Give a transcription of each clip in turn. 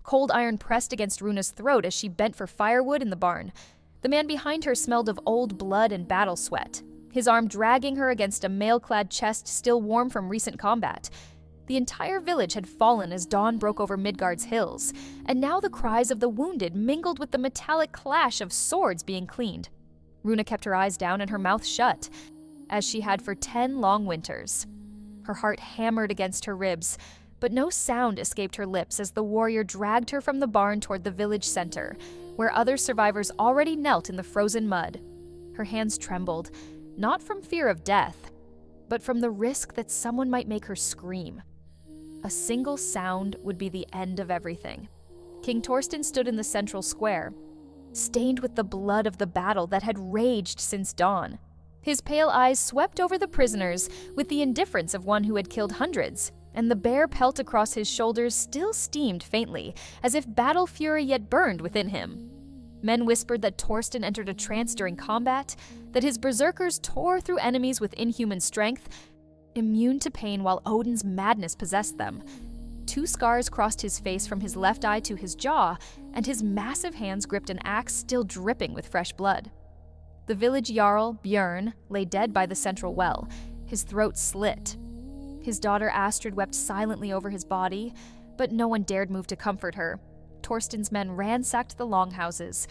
Cold iron pressed against Runa's throat as she bent for firewood in the barn. The man behind her smelled of old blood and battle sweat, his arm dragging her against a mail-clad chest still warm from recent combat. The entire village had fallen as dawn broke over Midgard's hills, and now the cries of the wounded mingled with the metallic clash of swords being cleaned. Runa kept her eyes down and her mouth shut, as she had for 10 long winters. Her heart hammered against her ribs, but no sound escaped her lips as the warrior dragged her from the barn toward the village center, where other survivors already knelt in the frozen mud. Her hands trembled, not from fear of death, but from the risk that someone might make her scream. A single sound would be the end of everything. King Torsten stood in the central square, stained with the blood of the battle that had raged since dawn. His pale eyes swept over the prisoners with the indifference of one who had killed hundreds, and the bare pelt across his shoulders still steamed faintly, as if battle fury yet burned within him. Men whispered that Torsten entered a trance during combat, that his berserkers tore through enemies with inhuman strength, immune to pain while Odin's madness possessed them. 2 scars crossed his face from his left eye to his jaw, and his massive hands gripped an axe still dripping with fresh blood. The village jarl, Björn, lay dead by the central well, his throat slit. His daughter Astrid wept silently over his body, but no one dared move to comfort her. Torsten's men ransacked the longhouses,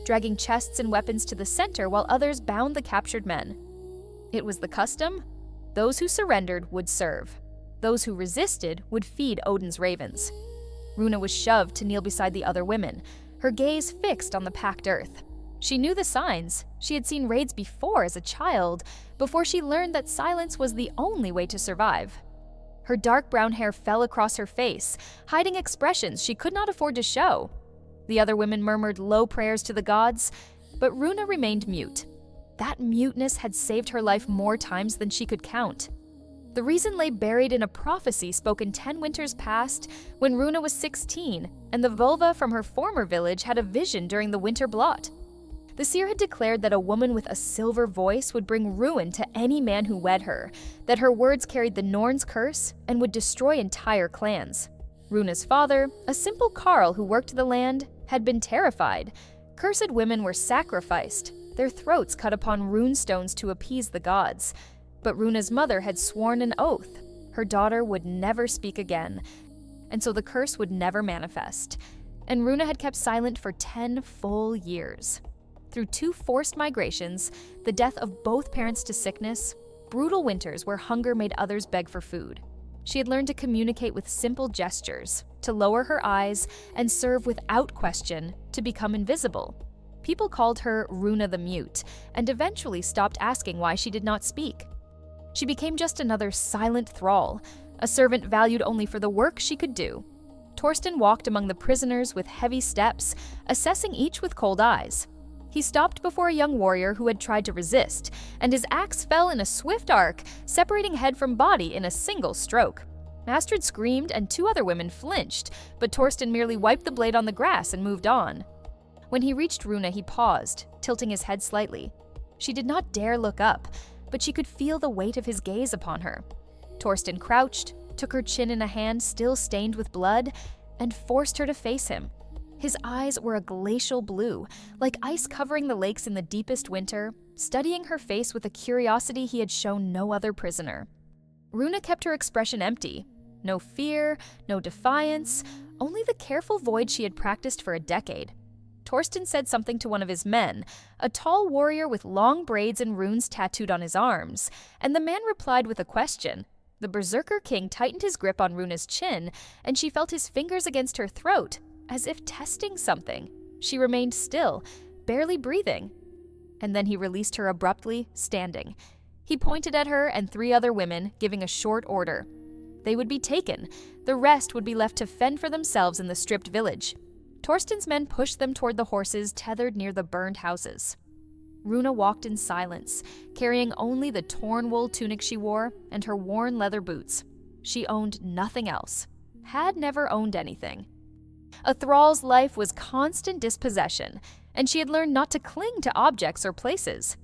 dragging chests and weapons to the center while others bound the captured men. It was the custom. Those who surrendered would serve. Those who resisted would feed Odin's ravens. Runa was shoved to kneel beside the other women, her gaze fixed on the packed earth. She knew the signs. She had seen raids before as a child, before she learned that silence was the only way to survive. Her dark brown hair fell across her face, hiding expressions she could not afford to show. The other women murmured low prayers to the gods, but Runa remained mute. That muteness had saved her life more times than she could count. The reason lay buried in a prophecy spoken 10 winters past when Runa was 16, and the vulva from her former village had a vision during the winter blot. The seer had declared that a woman with a silver voice would bring ruin to any man who wed her, that her words carried the Norn's curse and would destroy entire clans. Runa's father, a simple carl who worked the land, had been terrified. Cursed women were sacrificed, their throats cut upon rune stones to appease the gods. But Runa's mother had sworn an oath. Her daughter would never speak again, and so the curse would never manifest. And Runa had kept silent for 10 full years. Through 2 forced migrations, the death of both parents to sickness, brutal winters where hunger made others beg for food, she had learned to communicate with simple gestures, to lower her eyes and serve without question, to become invisible. People called her Runa the Mute, and eventually stopped asking why she did not speak. She became just another silent thrall, a servant valued only for the work she could do. Torsten walked among the prisoners with heavy steps, assessing each with cold eyes. He stopped before a young warrior who had tried to resist, and his axe fell in a swift arc, separating head from body in a single stroke. Astrid screamed and 2 other women flinched, but Torsten merely wiped the blade on the grass and moved on. When he reached Runa, he paused, tilting his head slightly. She did not dare look up, but she could feel the weight of his gaze upon her. Torsten crouched, took her chin in a hand still stained with blood, and forced her to face him. His eyes were a glacial blue, like ice covering the lakes in the deepest winter, studying her face with a curiosity he had shown no other prisoner. Runa kept her expression empty. No fear, no defiance, only the careful void she had practiced for a decade. Torsten said something to one of his men, a tall warrior with long braids and runes tattooed on his arms, and the man replied with a question. The Berserker King tightened his grip on Runa's chin, and she felt his fingers against her throat, as if testing something. She remained still, barely breathing. And then he released her abruptly, standing. He pointed at her and 3 other women, giving a short order. They would be taken. The rest would be left to fend for themselves in the stripped village. Torsten's men pushed them toward the horses tethered near the burned houses. Runa walked in silence, carrying only the torn wool tunic she wore and her worn leather boots. She owned nothing else, had never owned anything. A thrall's life was constant dispossession, and she had learned not to cling to objects or places.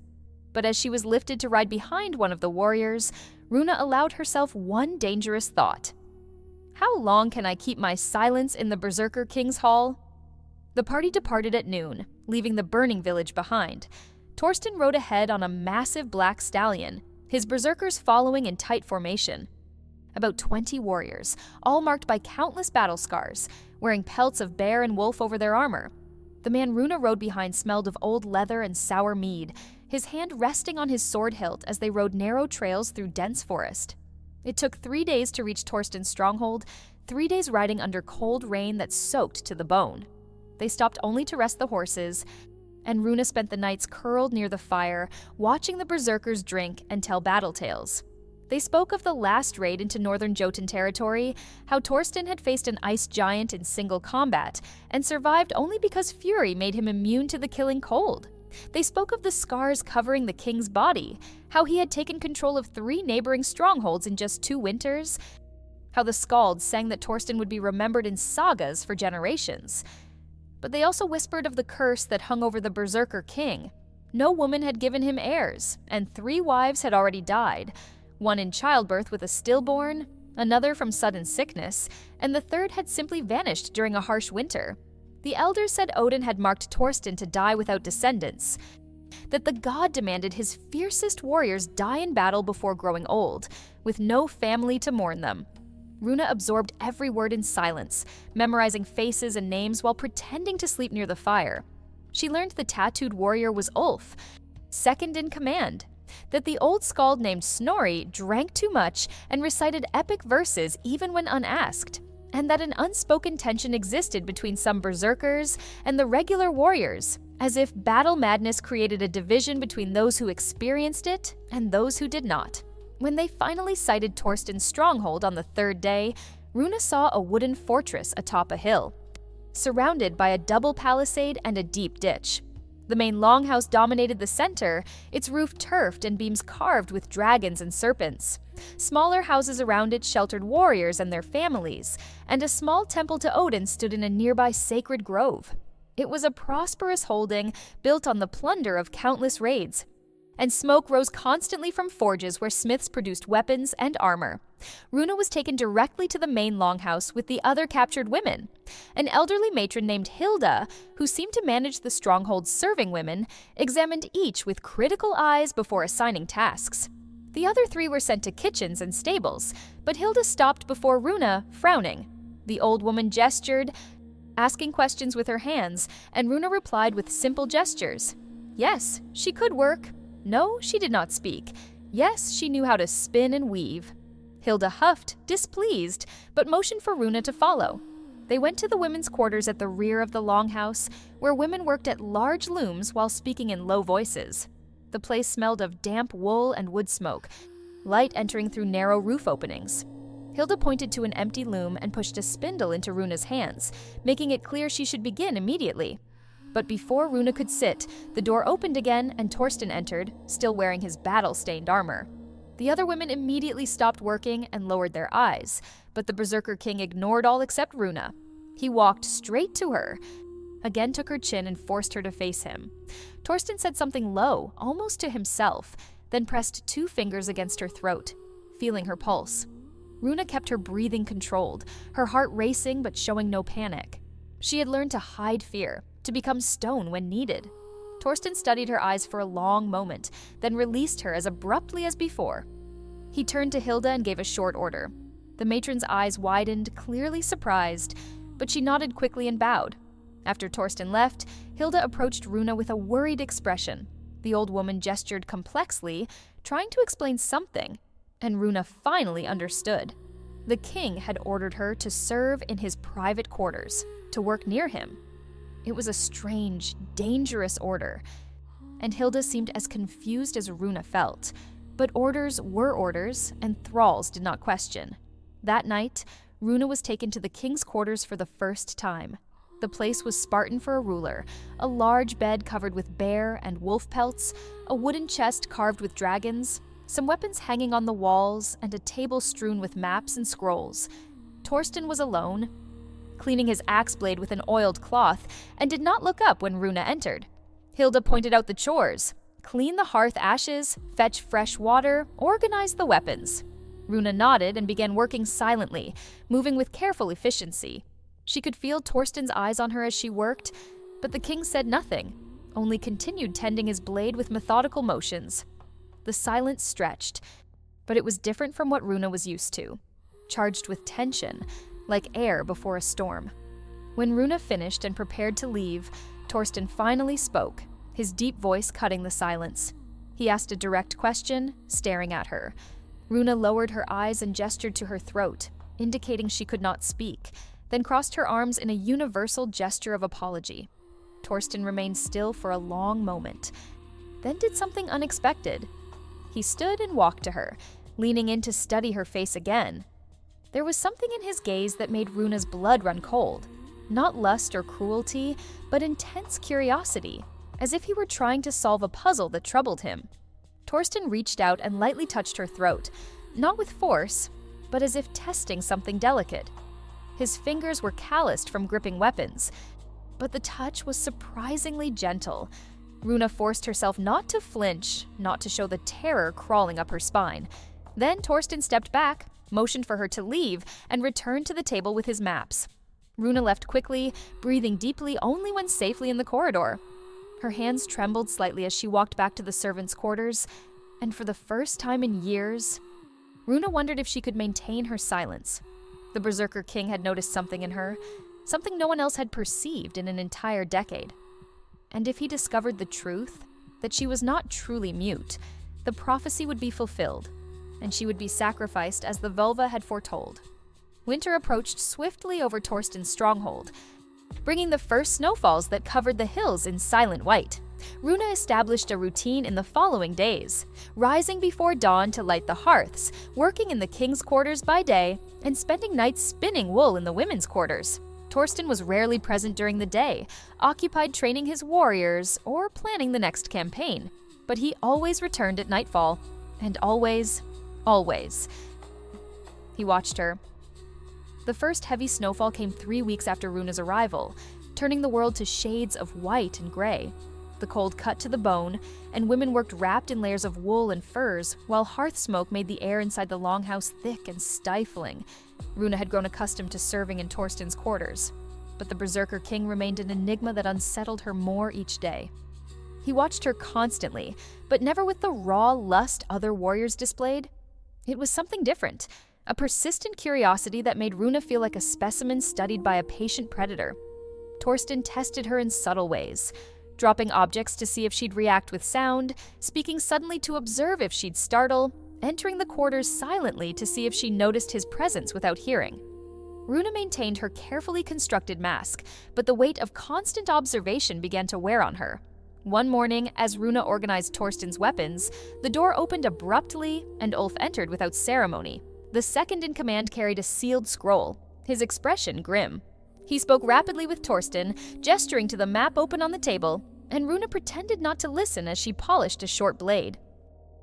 But as she was lifted to ride behind one of the warriors, Runa allowed herself one dangerous thought. How long can I keep my silence in the Berserker King's hall? The party departed at noon, leaving the burning village behind. Torsten rode ahead on a massive black stallion, his berserkers following in tight formation. About 20 warriors, all marked by countless battle scars, wearing pelts of bear and wolf over their armor. The man Runa rode behind smelled of old leather and sour mead, his hand resting on his sword hilt as they rode narrow trails through dense forest. It took 3 days to reach Torsten's stronghold, 3 days riding under cold rain that soaked to the bone. They stopped only to rest the horses, and Runa spent the nights curled near the fire, watching the berserkers drink and tell battle tales. They spoke of the last raid into northern Jotun territory, how Torsten had faced an ice giant in single combat, and survived only because fury made him immune to the killing cold. They spoke of the scars covering the king's body, how he had taken control of 3 neighboring strongholds in just 2 winters, how the skalds sang that Torsten would be remembered in sagas for generations. But they also whispered of the curse that hung over the Berserker King. No woman had given him heirs, and 3 wives had already died, one in childbirth with a stillborn, another from sudden sickness, and the third had simply vanished during a harsh winter. The elders said Odin had marked Torsten to die without descendants, that the god demanded his fiercest warriors die in battle before growing old, with no family to mourn them. Runa absorbed every word in silence, memorizing faces and names while pretending to sleep near the fire. She learned the tattooed warrior was Ulf, second in command, that the old skald named Snorri drank too much and recited epic verses even when unasked, and that an unspoken tension existed between some berserkers and the regular warriors, as if battle madness created a division between those who experienced it and those who did not. When they finally sighted Torsten's stronghold on the 3rd day, Runa saw a wooden fortress atop a hill, surrounded by a double palisade and a deep ditch. The main longhouse dominated the center, its roof turfed and beams carved with dragons and serpents. Smaller houses around it sheltered warriors and their families, and a small temple to Odin stood in a nearby sacred grove. It was a prosperous holding built on the plunder of countless raids, and smoke rose constantly from forges where smiths produced weapons and armor. Runa was taken directly to the main longhouse with the other captured women. An elderly matron named Hilda, who seemed to manage the stronghold's serving women, examined each with critical eyes before assigning tasks. The other 3 were sent to kitchens and stables, but Hilda stopped before Runa, frowning. The old woman gestured, asking questions with her hands, and Runa replied with simple gestures. Yes, she could work. No, she did not speak. Yes, she knew how to spin and weave. Hilda huffed, displeased, but motioned for Runa to follow. They went to the women's quarters at the rear of the longhouse, where women worked at large looms while speaking in low voices. The place smelled of damp wool and wood smoke, light entering through narrow roof openings. Hilda pointed to an empty loom and pushed a spindle into Runa's hands, making it clear she should begin immediately. But before Runa could sit, the door opened again and Torsten entered, still wearing his battle-stained armor. The other women immediately stopped working and lowered their eyes, but the Berserker King ignored all except Runa. He walked straight to her, again took her chin and forced her to face him. Torsten said something low, almost to himself, then pressed 2 fingers against her throat, feeling her pulse. Runa kept her breathing controlled, her heart racing but showing no panic. She had learned to hide fear, to become stone when needed. Torsten studied her eyes for a long moment, then released her as abruptly as before. He turned to Hilda and gave a short order. The matron's eyes widened, clearly surprised, but she nodded quickly and bowed. After Torsten left, Hilda approached Runa with a worried expression. The old woman gestured complexly, trying to explain something, and Runa finally understood. The king had ordered her to serve in his private quarters, to work near him. It was a strange, dangerous order, and Hilda seemed as confused as Runa felt. But orders were orders, and thralls did not question. That night, Runa was taken to the king's quarters for the first time. The place was Spartan for a ruler, a large bed covered with bear and wolf pelts, a wooden chest carved with dragons, some weapons hanging on the walls, and a table strewn with maps and scrolls. Torsten was alone, cleaning his axe blade with an oiled cloth, and did not look up when Runa entered. Hilda pointed out the chores: clean the hearth ashes, fetch fresh water, organize the weapons. Runa nodded and began working silently, moving with careful efficiency. She could feel Torsten's eyes on her as she worked, but the king said nothing, only continued tending his blade with methodical motions. The silence stretched, but it was different from what Runa was used to, charged with tension, like air before a storm. When Runa finished and prepared to leave, Torsten finally spoke, his deep voice cutting the silence. He asked a direct question, staring at her. Runa lowered her eyes and gestured to her throat, indicating she could not speak, then crossed her arms in a universal gesture of apology. Torsten remained still for a long moment, then did something unexpected. He stood and walked to her, leaning in to study her face again. There was something in his gaze that made Runa's blood run cold. Not lust or cruelty, but intense curiosity, as if he were trying to solve a puzzle that troubled him. Torsten reached out and lightly touched her throat, not with force, but as if testing something delicate. His fingers were calloused from gripping weapons, but the touch was surprisingly gentle. Runa forced herself not to flinch, not to show the terror crawling up her spine. Then Torsten stepped back, motioned for her to leave, and returned to the table with his maps. Runa left quickly, breathing deeply only when safely in the corridor. Her hands trembled slightly as she walked back to the servants' quarters, and for the first time in years, Runa wondered if she could maintain her silence. The Berserker King had noticed something in her, something no one else had perceived in an entire decade. And if he discovered the truth, that she was not truly mute, the prophecy would be fulfilled, and she would be sacrificed as the vulva had foretold. Winter approached swiftly over Torsten's stronghold, bringing the first snowfalls that covered the hills in silent white. Runa established a routine in the following days, rising before dawn to light the hearths, working in the king's quarters by day, and spending nights spinning wool in the women's quarters. Torsten was rarely present during the day, occupied training his warriors or planning the next campaign, but he always returned at nightfall, and always. He watched her. The first heavy snowfall came 3 weeks after Runa's arrival, turning the world to shades of white and gray. The cold cut to the bone, and women worked wrapped in layers of wool and furs, while hearth smoke made the air inside the longhouse thick and stifling. Runa had grown accustomed to serving in Torsten's quarters, but the Berserker King remained an enigma that unsettled her more each day. He watched her constantly, but never with the raw lust other warriors displayed. It was something different, a persistent curiosity that made Runa feel like a specimen studied by a patient predator. Torsten tested her in subtle ways, dropping objects to see if she'd react with sound, speaking suddenly to observe if she'd startle, entering the quarters silently to see if she noticed his presence without hearing. Runa maintained her carefully constructed mask, but the weight of constant observation began to wear on her. One morning, as Runa organized Torsten's weapons, the door opened abruptly and Ulf entered without ceremony. The second in command carried a sealed scroll, his expression grim. He spoke rapidly with Torsten, gesturing to the map open on the table, and Runa pretended not to listen as she polished a short blade.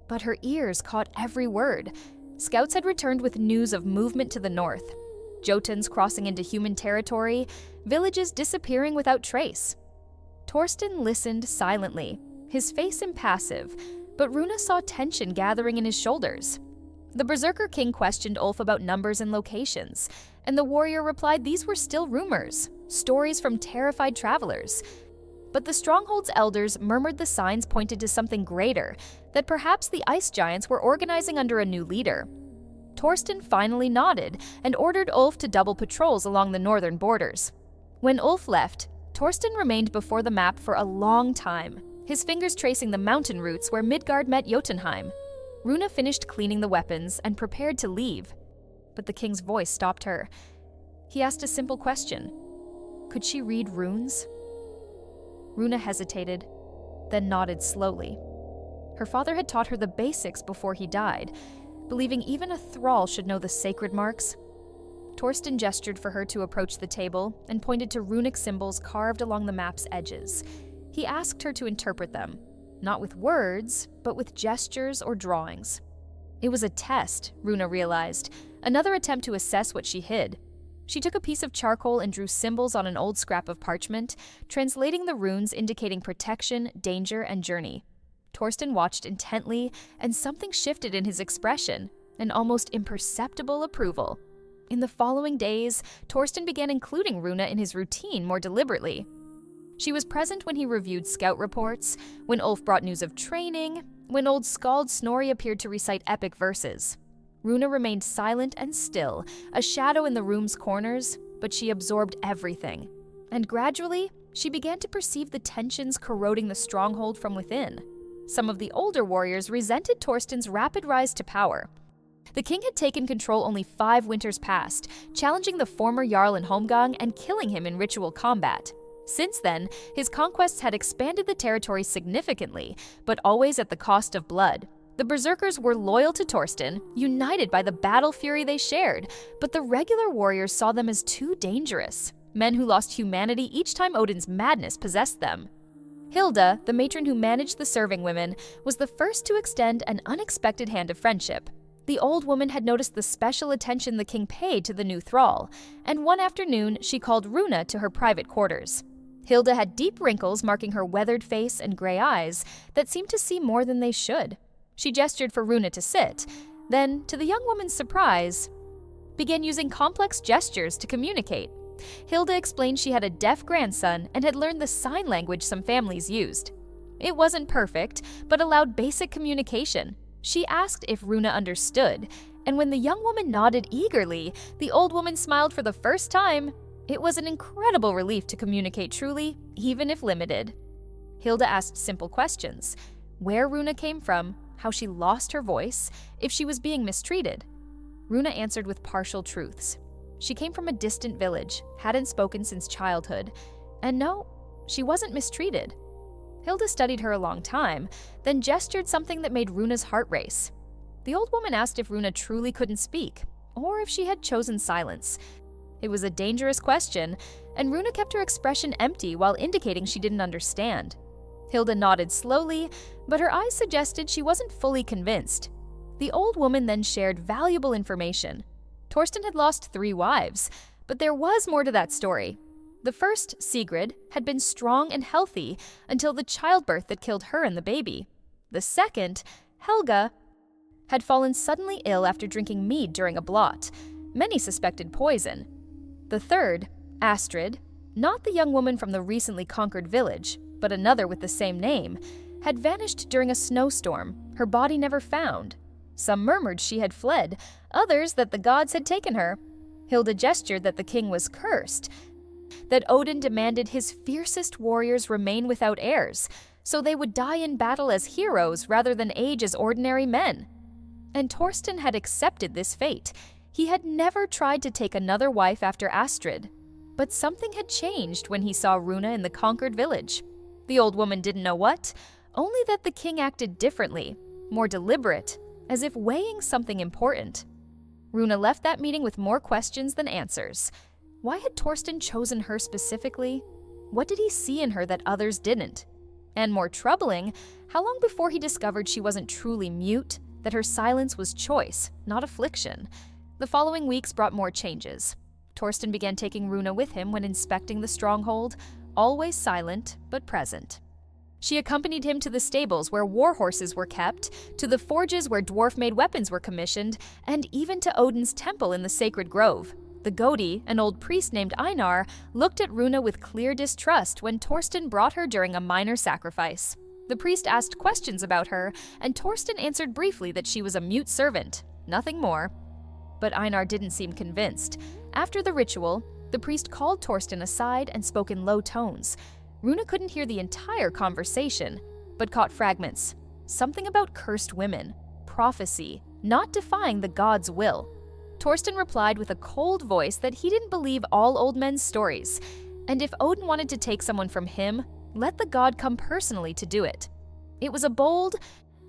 But her ears caught every word. Scouts had returned with news of movement to the north. Jotuns crossing into human territory, villages disappearing without trace. Torsten listened silently, his face impassive, but Runa saw tension gathering in his shoulders. The Berserker King questioned Ulf about numbers and locations, and the warrior replied these were still rumors, stories from terrified travelers. But the stronghold's elders murmured the signs pointed to something greater, that perhaps the ice giants were organizing under a new leader. Torsten finally nodded and ordered Ulf to double patrols along the northern borders. When Ulf left, Torsten remained before the map for a long time, his fingers tracing the mountain routes where Midgard met Jotunheim. Runa finished cleaning the weapons and prepared to leave, but the king's voice stopped her. He asked a simple question. Could she read runes? Runa hesitated, then nodded slowly. Her father had taught her the basics before he died, believing even a thrall should know the sacred marks. Torsten gestured for her to approach the table and pointed to runic symbols carved along the map's edges. He asked her to interpret them, not with words, but with gestures or drawings. It was a test, Runa realized, another attempt to assess what she hid. She took a piece of charcoal and drew symbols on an old scrap of parchment, translating the runes indicating protection, danger, and journey. Torsten watched intently, and something shifted in his expression. an almost imperceptible approval. In the following days, Torsten began including Rune in his routine more deliberately. She was present when he reviewed scout reports, when Ulf brought news of training, when old Skald Snorri appeared to recite epic verses. Rune remained silent and still, a shadow in the room's corners, but she absorbed everything. And gradually, she began to perceive the tensions corroding the stronghold from within. Some of the older warriors resented Torsten's rapid rise to power. The king had taken control only 5 winters past, challenging the former Jarl in Holmgang and killing him in ritual combat. Since then, his conquests had expanded the territory significantly, but always at the cost of blood. The Berserkers were loyal to Torsten, united by the battle fury they shared, but the regular warriors saw them as too dangerous, men who lost humanity each time Odin's madness possessed them. Hilda, the matron who managed the serving women, was the first to extend an unexpected hand of friendship. The old woman had noticed the special attention the king paid to the new thrall, and one afternoon she called Rune to her private quarters. Hilda had deep wrinkles marking her weathered face and gray eyes that seemed to see more than they should. She gestured for Rune to sit, then, to the young woman's surprise, began using complex gestures to communicate. Hilda explained she had a deaf grandson and had learned the sign language some families used. It wasn't perfect, but allowed basic communication. She asked if Rune understood, and when the young woman nodded eagerly, the old woman smiled for the first time. It was an incredible relief to communicate truly, even if limited. Hilda asked simple questions: where Rune came from, how she lost her voice, if she was being mistreated. Rune answered with partial truths. She came from a distant village, hadn't spoken since childhood, and no, she wasn't mistreated. Hilda studied her a long time, then gestured something that made Rune's heart race. The old woman asked if Rune truly couldn't speak, or if she had chosen silence. It was a dangerous question, and Rune kept her expression empty while indicating she didn't understand. Hilda nodded slowly, but her eyes suggested she wasn't fully convinced. The old woman then shared valuable information. Torsten had lost 3 wives, but there was more to that story. The first, Sigrid, had been strong and healthy until the childbirth that killed her and the baby. The second, Helga, had fallen suddenly ill after drinking mead during a blot. Many suspected poison. The third, Astrid, not the young woman from the recently conquered village, but another with the same name, had vanished during a snowstorm, her body never found. Some murmured she had fled, others that the gods had taken her. Hilda gestured that the king was cursed, that Odin demanded his fiercest warriors remain without heirs, so they would die in battle as heroes rather than age as ordinary men. And Torsten had accepted this fate. He had never tried to take another wife after Astrid. But something had changed when he saw Rune in the conquered village. The old woman didn't know what, only that the king acted differently, more deliberate, as if weighing something important. Rune left that meeting with more questions than answers. Why had Torsten chosen her specifically? What did he see in her that others didn't? And more troubling, how long before he discovered she wasn't truly mute, that her silence was choice, not affliction? The following weeks brought more changes. Torsten began taking Rune with him when inspecting the stronghold, always silent but present. She accompanied him to the stables where war horses were kept, to the forges where dwarf-made weapons were commissioned, and even to Odin's temple in the sacred grove. The Godi, an old priest named Einar, looked at Rune with clear distrust when Torsten brought her during a minor sacrifice. The priest asked questions about her, and Torsten answered briefly that she was a mute servant, nothing more. But Einar didn't seem convinced. After the ritual, the priest called Torsten aside and spoke in low tones. Rune couldn't hear the entire conversation, but caught fragments. Something about cursed women, prophecy, not defying the god's will. Torsten replied with a cold voice that he didn't believe all old men's stories, and if Odin wanted to take someone from him, let the god come personally to do it. It was a bold,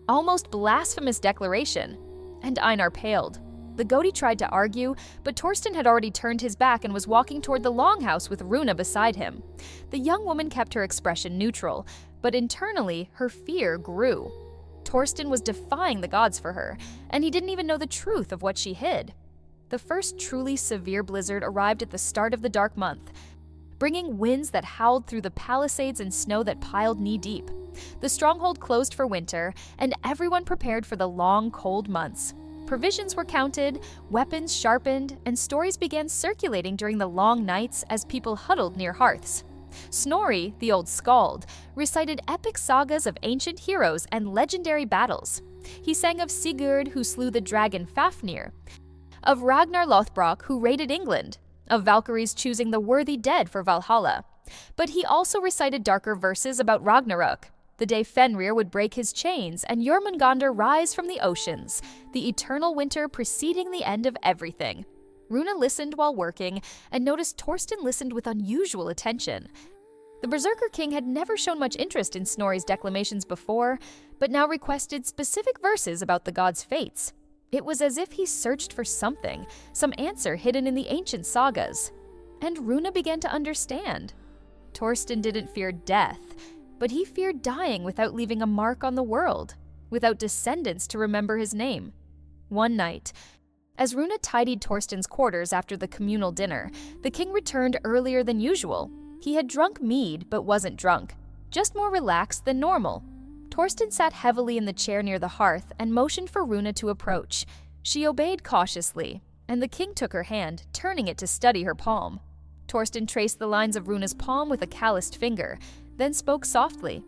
almost blasphemous declaration, and Einar paled. The Godi tried to argue, but Torsten had already turned his back and was walking toward the longhouse with Rune beside him. The young woman kept her expression neutral, but internally, her fear grew. Torsten was defying the gods for her, and he didn't even know the truth of what she hid. The first truly severe blizzard arrived at the start of the dark month, bringing winds that howled through the palisades and snow that piled knee-deep. The stronghold closed for winter, and everyone prepared for the long, cold months. Provisions were counted, weapons sharpened, and stories began circulating during the long nights as people huddled near hearths. Snorri, the old skald, recited epic sagas of ancient heroes and legendary battles. He sang of Sigurd, who slew the dragon Fafnir, of Ragnar Lothbrok, who raided England, of Valkyries choosing the worthy dead for Valhalla. But he also recited darker verses about Ragnarok, the day Fenrir would break his chains and Jormungandr rise from the oceans, the eternal winter preceding the end of everything. Runa listened while working and noticed Torsten listened with unusual attention. The Berserker King had never shown much interest in Snorri's declamations before, but now requested specific verses about the gods' fates. It was as if he searched for something, some answer hidden in the ancient sagas. And Runa began to understand. Torsten didn't fear death, but he feared dying without leaving a mark on the world, without descendants to remember his name. One night, as Runa tidied Torsten's quarters after the communal dinner, the king returned earlier than usual. He had drunk mead but wasn't drunk, just more relaxed than normal. Torsten sat heavily in the chair near the hearth and motioned for Runa to approach. She obeyed cautiously, and the king took her hand, turning it to study her palm. Torsten traced the lines of Runa's palm with a calloused finger, then spoke softly.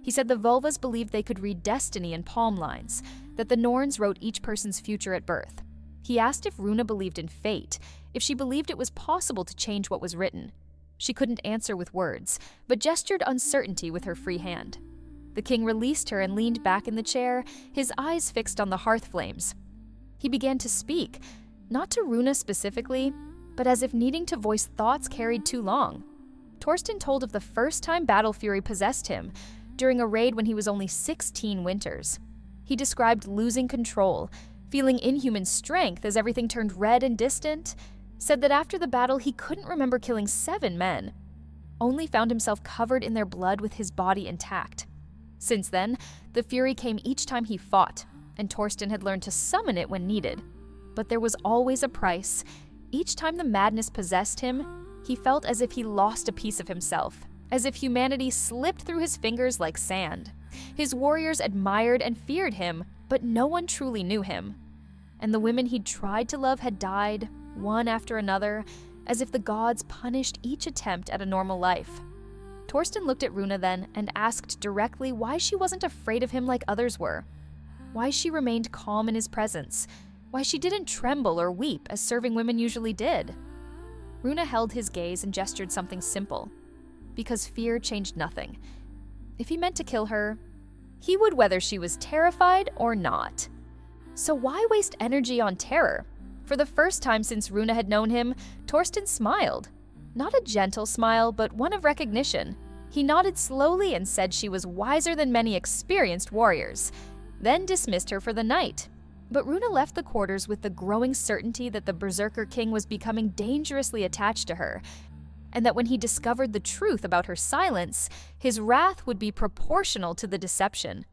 He said the Vulvas believed they could read destiny in palm lines, that the Norns wrote each person's future at birth. He asked if Runa believed in fate, if she believed it was possible to change what was written. She couldn't answer with words, but gestured uncertainty with her free hand. The king released her and leaned back in the chair, his eyes fixed on the hearth flames. He began to speak, not to Runa specifically, but as if needing to voice thoughts carried too long. Torsten told of the first time battle fury possessed him, during a raid when he was only 16 winters. He described losing control, feeling inhuman strength as everything turned red and distant, said that after the battle he couldn't remember killing 7 men, only found himself covered in their blood with his body intact. Since then, the fury came each time he fought, and Torsten had learned to summon it when needed. But there was always a price. Each time the madness possessed him, he felt as if he lost a piece of himself, as if humanity slipped through his fingers like sand. His warriors admired and feared him, but no one truly knew him. And the women he'd tried to love had died, one after another, as if the gods punished each attempt at a normal life. Torsten looked at Runa then and asked directly why she wasn't afraid of him like others were. Why she remained calm in his presence. Why she didn't tremble or weep as serving women usually did. Runa held his gaze and gestured something simple. Because fear changed nothing. If he meant to kill her, he would whether she was terrified or not. So why waste energy on terror? For the first time since Runa had known him, Torsten smiled. Not a gentle smile, but one of recognition. He nodded slowly and said she was wiser than many experienced warriors, then dismissed her for the night. But Runa left the quarters with the growing certainty that the Berserker King was becoming dangerously attached to her, and that when he discovered the truth about her silence, his wrath would be proportional to the deception.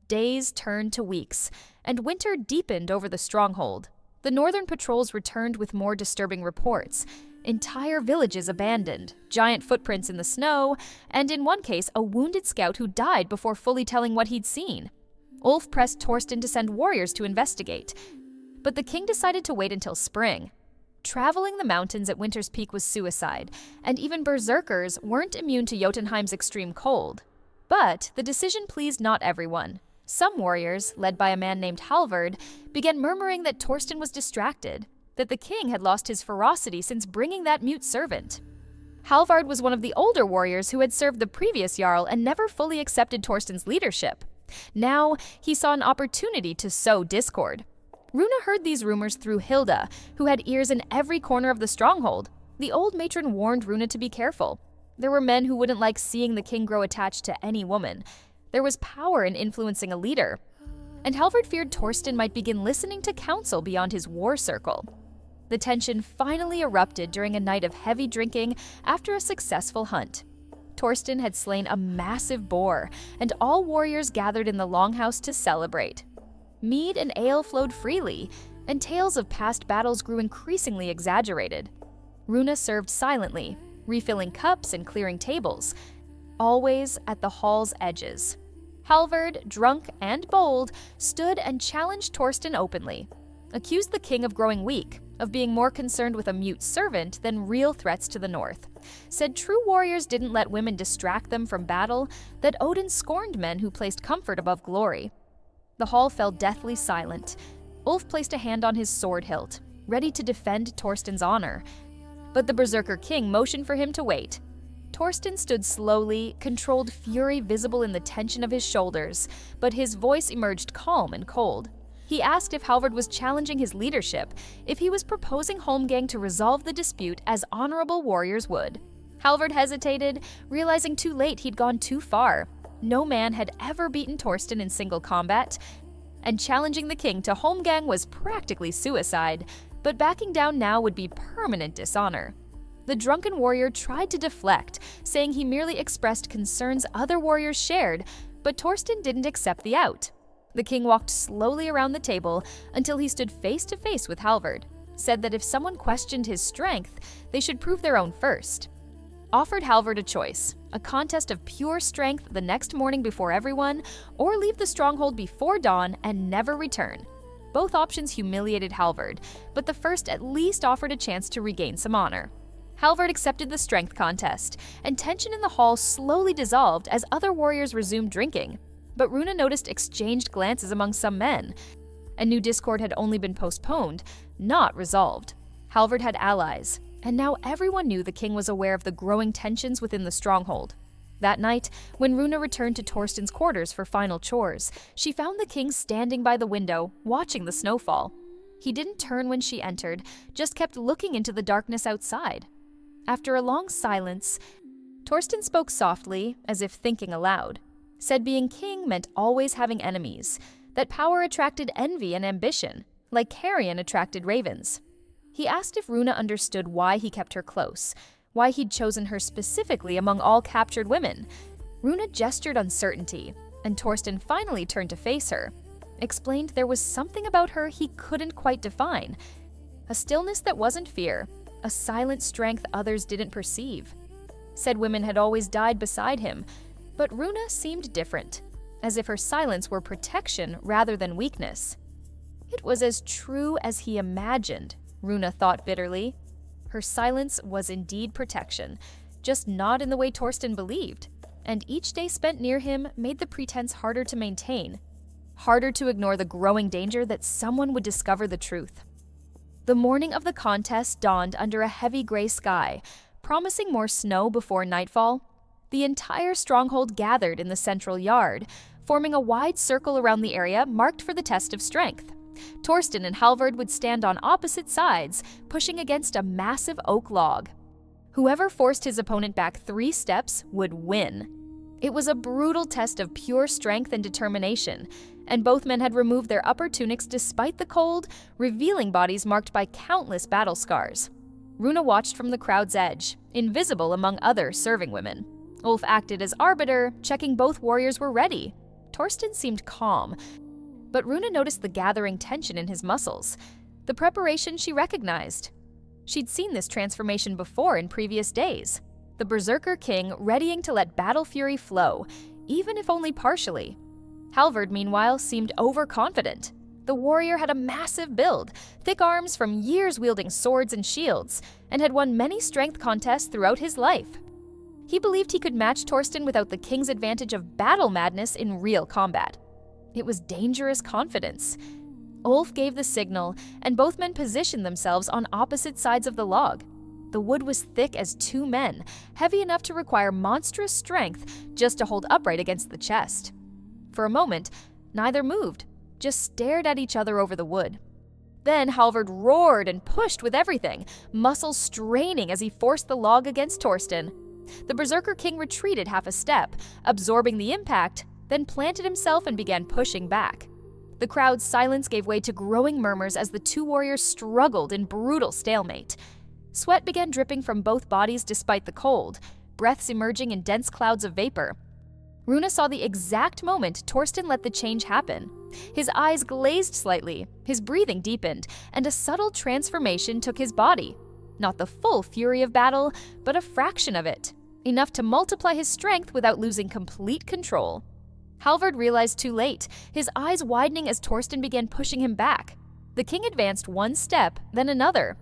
Days turned to weeks, and winter deepened over the stronghold. The northern patrols returned with more disturbing reports. Entire villages abandoned, giant footprints in the snow, and in one case, a wounded scout who died before fully telling what he'd seen. Ulf pressed Torsten to send warriors to investigate, but the king decided to wait until spring. Traveling the mountains at winter's peak was suicide, and even berserkers weren't immune to Jotunheim's extreme cold. But the decision pleased not everyone. Some warriors, led by a man named Halvard, began murmuring that Torsten was distracted, that the king had lost his ferocity since bringing that mute servant. Halvard was one of the older warriors who had served the previous Jarl and never fully accepted Torsten's leadership. Now, he saw an opportunity to sow discord. Runa heard these rumors through Hilda, who had ears in every corner of the stronghold. The old matron warned Runa to be careful. There were men who wouldn't like seeing the king grow attached to any woman. There was power in influencing a leader. And Halvard feared Torsten might begin listening to counsel beyond his war circle. The tension finally erupted during a night of heavy drinking after a successful hunt. Torsten had slain a massive boar, and all warriors gathered in the longhouse to celebrate. Mead and ale flowed freely, and tales of past battles grew increasingly exaggerated. Runa served silently, refilling cups and clearing tables, always at the hall's edges. Halvard, drunk and bold, stood and challenged Torsten openly. accused the king of growing weak, of being more concerned with a mute servant than real threats to the north, said true warriors didn't let women distract them from battle, that Odin scorned men who placed comfort above glory. The hall fell deathly silent. Ulf placed a hand on his sword hilt, ready to defend Torsten's honor. But the Berserker King motioned for him to wait. Torsten stood slowly, controlled fury visible in the tension of his shoulders, but his voice emerged calm and cold. He asked if Halvard was challenging his leadership, if he was proposing Holmgang to resolve the dispute as honorable warriors would. Halvard hesitated, realizing too late he'd gone too far. No man had ever beaten Torsten in single combat, and challenging the king to Holmgang was practically suicide, but backing down now would be permanent dishonor. The drunken warrior tried to deflect, saying he merely expressed concerns other warriors shared, but Torsten didn't accept the out. The king walked slowly around the table until he stood face to face with Halvard, said that if someone questioned his strength, they should prove their own first. Offered Halvard a choice, a contest of pure strength the next morning before everyone, or leave the stronghold before dawn and never return. Both options humiliated Halvard, but the first at least offered a chance to regain some honor. Halvard accepted the strength contest, and tension in the hall slowly dissolved as other warriors resumed drinking. But Runa noticed exchanged glances among some men. A new discord had only been postponed, not resolved. Halvard had allies, and now everyone knew the king was aware of the growing tensions within the stronghold. That night, when Runa returned to Torsten's quarters for final chores, she found the king standing by the window, watching the snowfall. He didn't turn when she entered, just kept looking into the darkness outside. After a long silence, Torsten spoke softly, as if thinking aloud. Said being king meant always having enemies, that power attracted envy and ambition, like carrion attracted ravens. He asked if Runa understood why he kept her close, why he'd chosen her specifically among all captured women. Runa gestured uncertainty, and Torsten finally turned to face her, explained there was something about her he couldn't quite define, a stillness that wasn't fear, a silent strength others didn't perceive. Said women had always died beside him, but Runa seemed different, as if her silence were protection rather than weakness. It was as true as he imagined, Runa thought bitterly. Her silence was indeed protection, just not in the way Torsten believed, and each day spent near him made the pretense harder to maintain, harder to ignore the growing danger that someone would discover the truth. The morning of the contest dawned under a heavy gray sky, promising more snow before nightfall. The entire stronghold gathered in the central yard, forming a wide circle around the area marked for the test of strength. Torsten and Halvard would stand on opposite sides, pushing against a massive oak log. Whoever forced his opponent back 3 steps would win. It was a brutal test of pure strength and determination, and both men had removed their upper tunics despite the cold, revealing bodies marked by countless battle scars. Runa watched from the crowd's edge, invisible among other serving women. Ulf acted as arbiter, checking both warriors were ready. Torsten seemed calm, but Runa noticed the gathering tension in his muscles, the preparation she recognized. She'd seen this transformation before in previous days. The Berserker King readying to let battle fury flow, even if only partially. Halvard, meanwhile, seemed overconfident. The warrior had a massive build, thick arms from years wielding swords and shields, and had won many strength contests throughout his life. He believed he could match Torsten without the king's advantage of battle madness in real combat. It was dangerous confidence. Ulf gave the signal, and both men positioned themselves on opposite sides of the log. The wood was thick as 2 men, heavy enough to require monstrous strength just to hold upright against the chest. For a moment, neither moved, just stared at each other over the wood. Then Halvard roared and pushed with everything, muscles straining as he forced the log against Torsten. The Berserker King retreated half a step, absorbing the impact, then planted himself and began pushing back. The crowd's silence gave way to growing murmurs as the 2 warriors struggled in brutal stalemate. Sweat began dripping from both bodies despite the cold, breaths emerging in dense clouds of vapor. Runa saw the exact moment Torsten let the change happen. His eyes glazed slightly, his breathing deepened, and a subtle transformation took his body. Not the full fury of battle, but a fraction of it, enough to multiply his strength without losing complete control. Halvard realized too late, his eyes widening as Torsten began pushing him back. The king advanced one step, then another,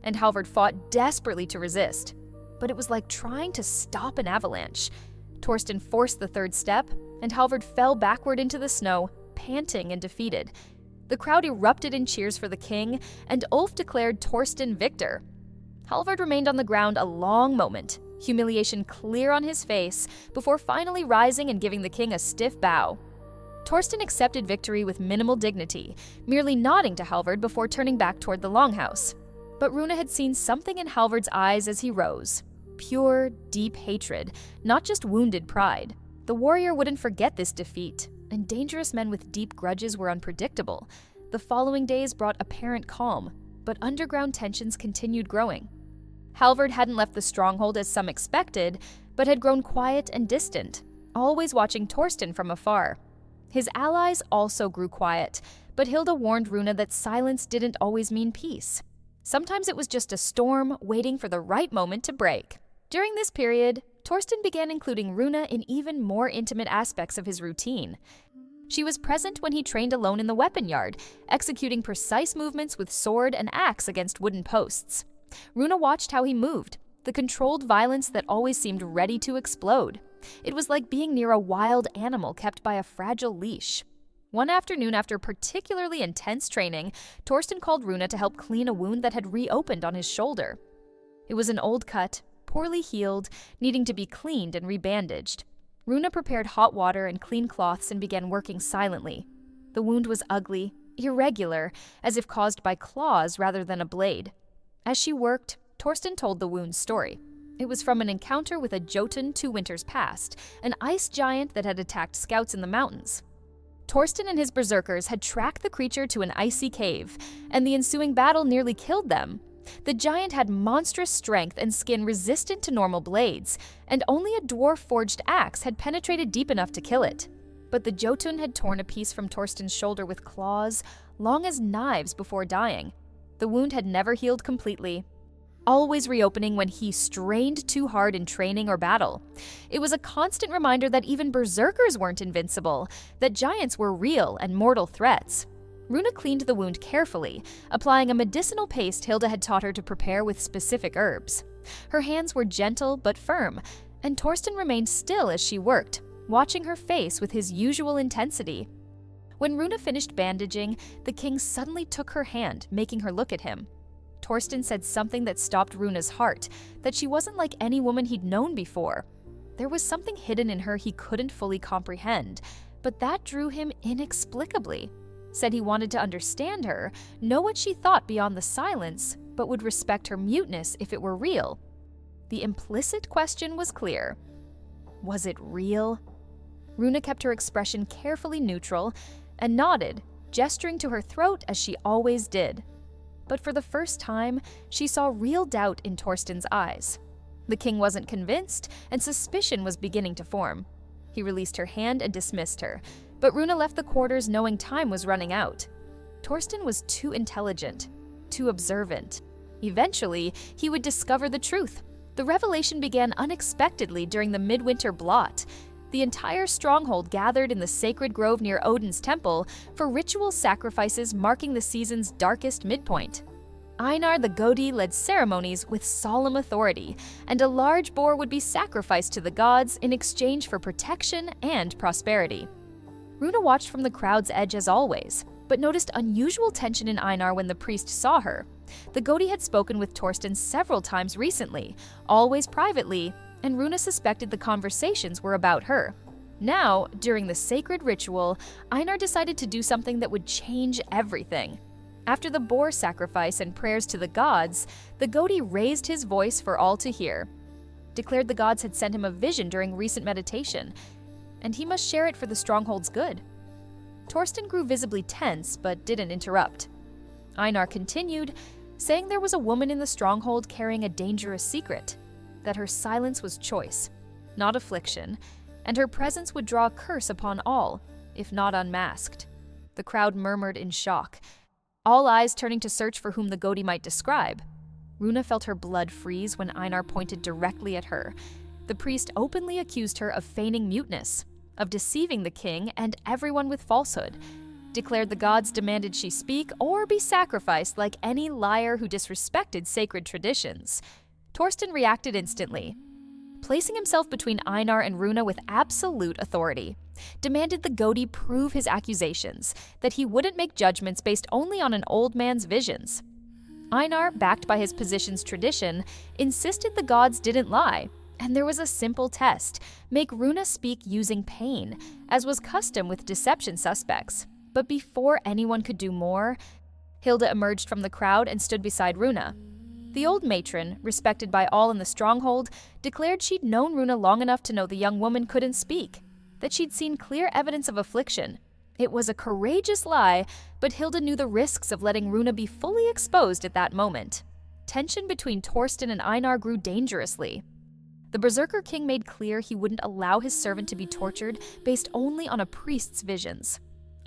and Halvard fought desperately to resist. But it was like trying to stop an avalanche. Torsten forced the third step, and Halvard fell backward into the snow, panting and defeated. The crowd erupted in cheers for the king, and Ulf declared Torsten victor. Halvard remained on the ground a long moment, humiliation clear on his face, before finally rising and giving the king a stiff bow. Torsten accepted victory with minimal dignity, merely nodding to Halvard before turning back toward the longhouse. But Rune had seen something in Halvard's eyes as he rose. Pure, deep hatred, not just wounded pride. The warrior wouldn't forget this defeat, and dangerous men with deep grudges were unpredictable. The following days brought apparent calm, but underground tensions continued growing. Halvard hadn't left the stronghold as some expected, but had grown quiet and distant, always watching Torsten from afar. His allies also grew quiet, but Hilda warned Rune that silence didn't always mean peace. Sometimes it was just a storm waiting for the right moment to break. During this period, Torsten began including Rune in even more intimate aspects of his routine. She was present when he trained alone in the weapon yard, executing precise movements with sword and axe against wooden posts. Rune watched how he moved, the controlled violence that always seemed ready to explode. It was like being near a wild animal kept by a fragile leash. One afternoon after particularly intense training, Torsten called Rune to help clean a wound that had reopened on his shoulder. It was an old cut, poorly healed, needing to be cleaned and rebandaged. Rune prepared hot water and clean cloths and began working silently. The wound was ugly, irregular, as if caused by claws rather than a blade. As she worked, Torsten told the wound's story. It was from an encounter with a Jotun 2 winters past, an ice giant that had attacked scouts in the mountains. Torsten and his berserkers had tracked the creature to an icy cave, and the ensuing battle nearly killed them. The giant had monstrous strength and skin resistant to normal blades, and only a dwarf-forged axe had penetrated deep enough to kill it. But the Jotun had torn a piece from Torsten's shoulder with claws, long as knives before dying. The wound had never healed completely, always reopening when he strained too hard in training or battle. It was a constant reminder that even berserkers weren't invincible, that giants were real and mortal threats. Rune cleaned the wound carefully, applying a medicinal paste Hilda had taught her to prepare with specific herbs. Her hands were gentle but firm, and Torsten remained still as she worked, watching her face with his usual intensity. When Rune finished bandaging, the king suddenly took her hand, making her look at him. Torsten said something that stopped Rune's heart, that she wasn't like any woman he'd known before. There was something hidden in her he couldn't fully comprehend, but that drew him inexplicably. Said he wanted to understand her, know what she thought beyond the silence, but would respect her muteness if it were real. The implicit question was clear. Was it real? Rune kept her expression carefully neutral and nodded, gesturing to her throat as she always did. But for the first time, she saw real doubt in Torsten's eyes. The king wasn't convinced, and suspicion was beginning to form. He released her hand and dismissed her, but Rune left the quarters knowing time was running out. Torsten was too intelligent, too observant. Eventually, he would discover the truth. The revelation began unexpectedly during the midwinter blot. The entire stronghold gathered in the sacred grove near Odin's temple for ritual sacrifices marking the season's darkest midpoint. Einar the Godi led ceremonies with solemn authority, and a large boar would be sacrificed to the gods in exchange for protection and prosperity. Rune watched from the crowd's edge as always, but noticed unusual tension in Einar when the priest saw her. The Godi had spoken with Torsten several times recently, always privately, and Rune suspected the conversations were about her. Now, during the sacred ritual, Einar decided to do something that would change everything. After the boar sacrifice and prayers to the gods, the Godi raised his voice for all to hear, declared the gods had sent him a vision during recent meditation, and he must share it for the stronghold's good. Torsten grew visibly tense, but didn't interrupt. Einar continued, saying there was a woman in the stronghold carrying a dangerous secret, that her silence was choice, not affliction, and her presence would draw a curse upon all, if not unmasked. The crowd murmured in shock, all eyes turning to search for whom the Godi might describe. Rune felt her blood freeze when Einar pointed directly at her. The priest openly accused her of feigning muteness, of deceiving the king and everyone with falsehood. declared the gods demanded she speak or be sacrificed like any liar who disrespected sacred traditions. Torsten reacted instantly, placing himself between Einar and Runa with absolute authority, demanded the Godi prove his accusations, that he wouldn't make judgments based only on an old man's visions. Einar, backed by his position's tradition, insisted the gods didn't lie, and there was a simple test: make Runa speak using pain, as was custom with deception suspects. But before anyone could do more, Hilda emerged from the crowd and stood beside Runa. The old matron, respected by all in the stronghold, declared she'd known Runa long enough to know the young woman couldn't speak, that she'd seen clear evidence of affliction. It was a courageous lie, but Hilda knew the risks of letting Runa be fully exposed at that moment. Tension between Torsten and Einar grew dangerously. The Berserker King made clear he wouldn't allow his servant to be tortured based only on a priest's visions.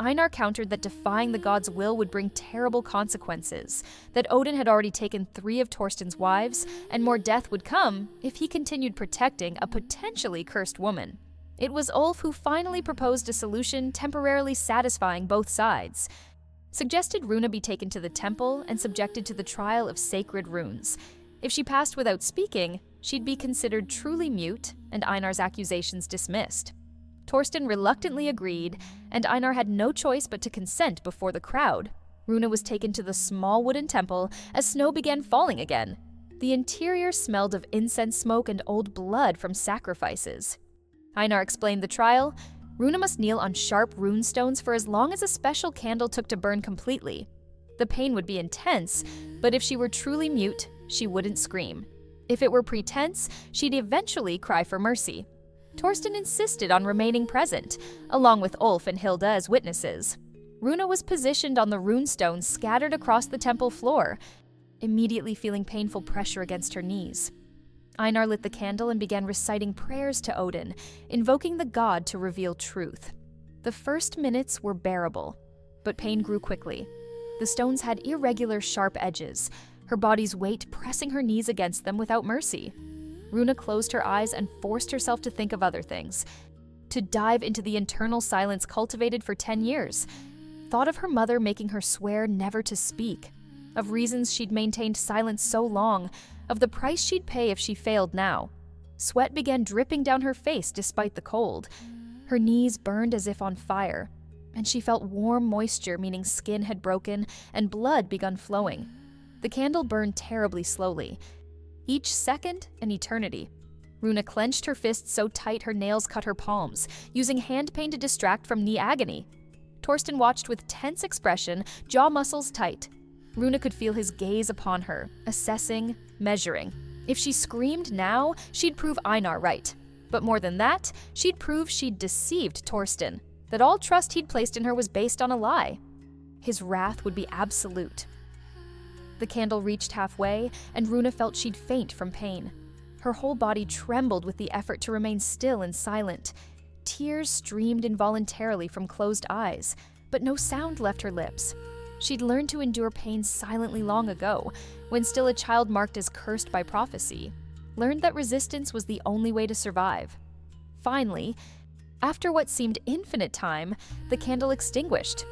Einar countered that defying the god's will would bring terrible consequences, that Odin had already taken 3 of Torsten's wives, and more death would come if he continued protecting a potentially cursed woman. It was Ulf who finally proposed a solution temporarily satisfying both sides. Suggested Runa be taken to the temple and subjected to the trial of sacred runes. If she passed without speaking, she'd be considered truly mute and Einar's accusations dismissed. Torsten reluctantly agreed, and Einar had no choice but to consent before the crowd. Runa was taken to the small wooden temple as snow began falling again. The interior smelled of incense smoke and old blood from sacrifices. Einar explained the trial. Runa must kneel on sharp rune stones for as long as a special candle took to burn completely. The pain would be intense, but if she were truly mute, she wouldn't scream. If it were pretense, she'd eventually cry for mercy. Torsten insisted on remaining present, along with Ulf and Hilda as witnesses. Runa was positioned on the runestones scattered across the temple floor, immediately feeling painful pressure against her knees. Einar lit the candle and began reciting prayers to Odin, invoking the god to reveal truth. The first minutes were bearable, but pain grew quickly. The stones had irregular, sharp edges, her body's weight pressing her knees against them without mercy. Runa closed her eyes and forced herself to think of other things, to dive into the internal silence cultivated for 10 years. Thought of her mother making her swear never to speak, of reasons she'd maintained silence so long, of the price she'd pay if she failed now. Sweat began dripping down her face despite the cold. Her knees burned as if on fire, and she felt warm moisture, meaning skin had broken and blood begun flowing. The candle burned terribly slowly, each second an eternity. Runa clenched her fists so tight her nails cut her palms, using hand pain to distract from knee agony. Torsten watched with tense expression, jaw muscles tight. Runa could feel his gaze upon her, assessing, measuring. If she screamed now, she'd prove Einar right. But more than that, she'd prove she'd deceived Torsten, that all trust he'd placed in her was based on a lie. His wrath would be absolute. The candle reached halfway, and Runa felt she'd faint from pain. Her whole body trembled with the effort to remain still and silent. Tears streamed involuntarily from closed eyes, but no sound left her lips. She'd learned to endure pain silently long ago, when still a child marked as cursed by prophecy. Learned that resistance was the only way to survive. Finally, after what seemed infinite time, the candle extinguished.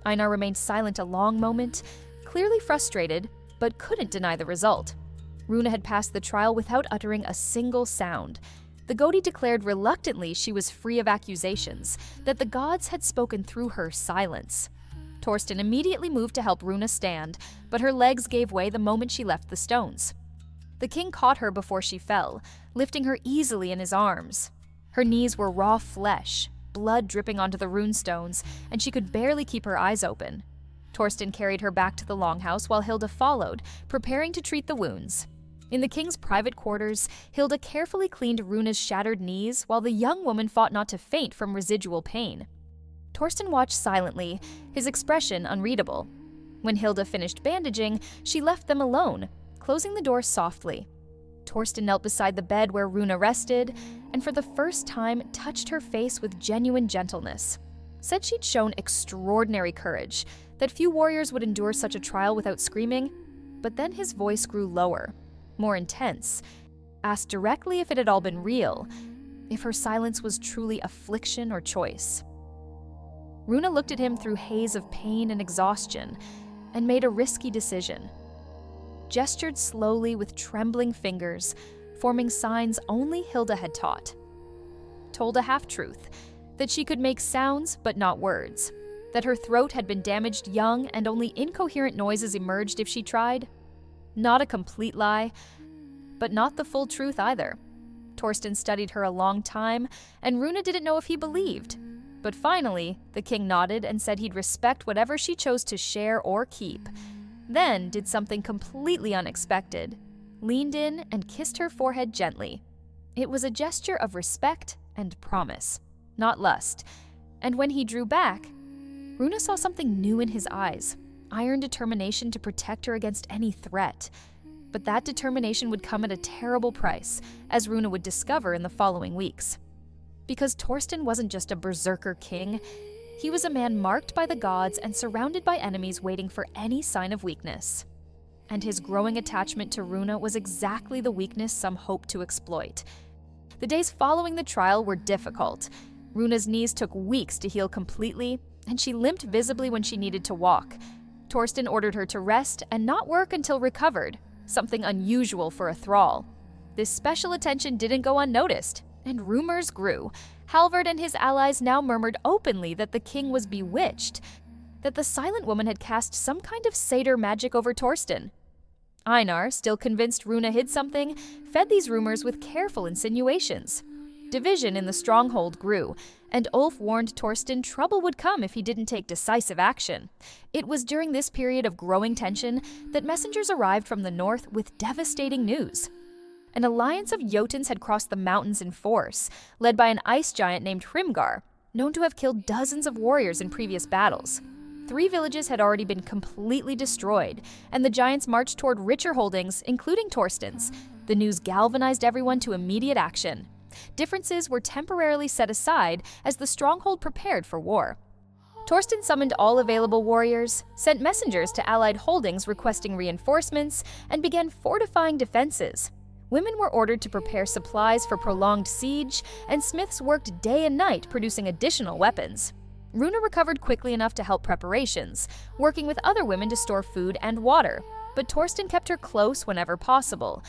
Einar remained silent a long moment, clearly frustrated, but couldn't deny the result. Runa had passed the trial without uttering a single sound. The Godi declared reluctantly she was free of accusations, that the gods had spoken through her silence. Torsten immediately moved to help Runa stand, but her legs gave way the moment she left the stones. The king caught her before she fell, lifting her easily in his arms. Her knees were raw flesh, blood dripping onto the runestones, and she could barely keep her eyes open. Torsten carried her back to the longhouse while Hilda followed, preparing to treat the wounds. In the king's private quarters, Hilda carefully cleaned Runa's shattered knees while the young woman fought not to faint from residual pain. Torsten watched silently, his expression unreadable. When Hilda finished bandaging, she left them alone, closing the door softly. Torsten knelt beside the bed where Runa rested, and for the first time touched her face with genuine gentleness. Said she'd shown extraordinary courage, that few warriors would endure such a trial without screaming, but then his voice grew lower, more intense. Asked directly if it had all been real, if her silence was truly affliction or choice. Runa looked at him through haze of pain and exhaustion and made a risky decision. Gestured slowly with trembling fingers, forming signs only Hilda had taught. Told a half-truth, that she could make sounds but not words, that her throat had been damaged young and only incoherent noises emerged if she tried. Not a complete lie, but not the full truth either. Torsten studied her a long time, and Runa didn't know if he believed. But finally, the king nodded and said he'd respect whatever she chose to share or keep. Then did something completely unexpected. Leaned in and kissed her forehead gently. It was a gesture of respect and promise, not lust. And when he drew back, Runa saw something new in his eyes, iron determination to protect her against any threat. But that determination would come at a terrible price, as Runa would discover in the following weeks. Because Torsten wasn't just a Berserker King, he was a man marked by the gods and surrounded by enemies waiting for any sign of weakness. And his growing attachment to Runa was exactly the weakness some hoped to exploit. The days following the trial were difficult. Runa's knees took weeks to heal completely, and she limped visibly when she needed to walk. Torsten ordered her to rest and not work until recovered, something unusual for a thrall. This special attention didn't go unnoticed, and rumors grew. Halvard and his allies now murmured openly that the king was bewitched, that the silent woman had cast some kind of satyr magic over Torsten. Einar, still convinced Runa hid something, fed these rumors with careful insinuations. Division in the stronghold grew, and Ulf warned Torsten trouble would come if he didn't take decisive action. It was during this period of growing tension that messengers arrived from the north with devastating news. An alliance of Jotuns had crossed the mountains in force, led by an ice giant named Hrimgar, known to have killed dozens of warriors in previous battles. 3 villages had already been completely destroyed, and the giants marched toward richer holdings, including Torsten's. The news galvanized everyone to immediate action. Differences were temporarily set aside as the stronghold prepared for war. Torsten summoned all available warriors, sent messengers to allied holdings requesting reinforcements, and began fortifying defenses. Women were ordered to prepare supplies for prolonged siege, and smiths worked day and night producing additional weapons. Runa recovered quickly enough to help preparations, working with other women to store food and water, but Torsten kept her close whenever possible,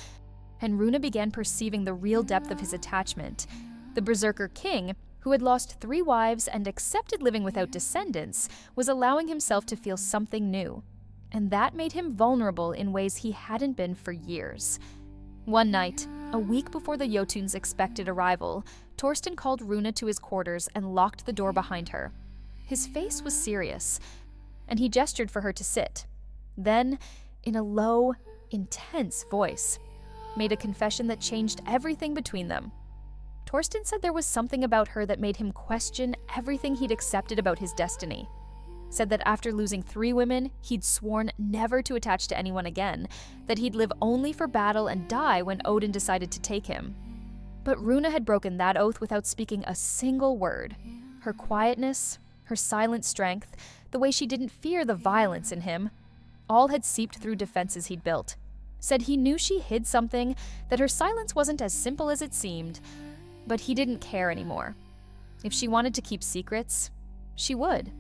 and Runa began perceiving the real depth of his attachment. The Berserker King, who had lost 3 wives and accepted living without descendants, was allowing himself to feel something new, and that made him vulnerable in ways he hadn't been for years. One night, a week before the Jotun's expected arrival, Torsten called Runa to his quarters and locked the door behind her. His face was serious, and he gestured for her to sit. Then, in a low, intense voice, made a confession that changed everything between them. Torsten said there was something about her that made him question everything he'd accepted about his destiny. Said that after losing 3 women, he'd sworn never to attach to anyone again, that he'd live only for battle and die when Odin decided to take him. But Runa had broken that oath without speaking a single word. Her quietness, her silent strength, the way she didn't fear the violence in him, all had seeped through defenses he'd built. Said he knew she hid something, that her silence wasn't as simple as it seemed, but he didn't care anymore. If she wanted to keep secrets, she would.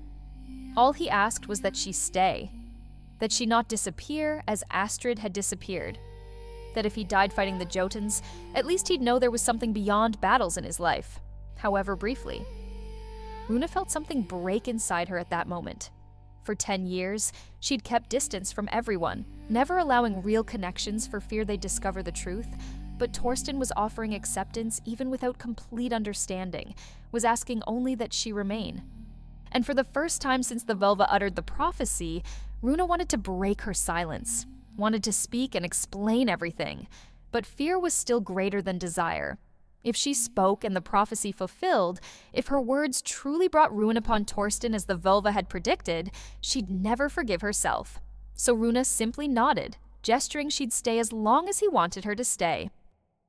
All he asked was that she stay, that she not disappear as Astrid had disappeared, that if he died fighting the Jotuns, at least he'd know there was something beyond battles in his life, however briefly. Runa felt something break inside her at that moment. For 10 years, she'd kept distance from everyone, never allowing real connections for fear they'd discover the truth, but Torsten was offering acceptance even without complete understanding, was asking only that she remain. And for the first time since the Velva uttered the prophecy, Runa wanted to break her silence, wanted to speak and explain everything, but fear was still greater than desire. If she spoke and the prophecy fulfilled, if her words truly brought ruin upon Torsten as the Velva had predicted, she'd never forgive herself. So Runa simply nodded, gesturing she'd stay as long as he wanted her to stay.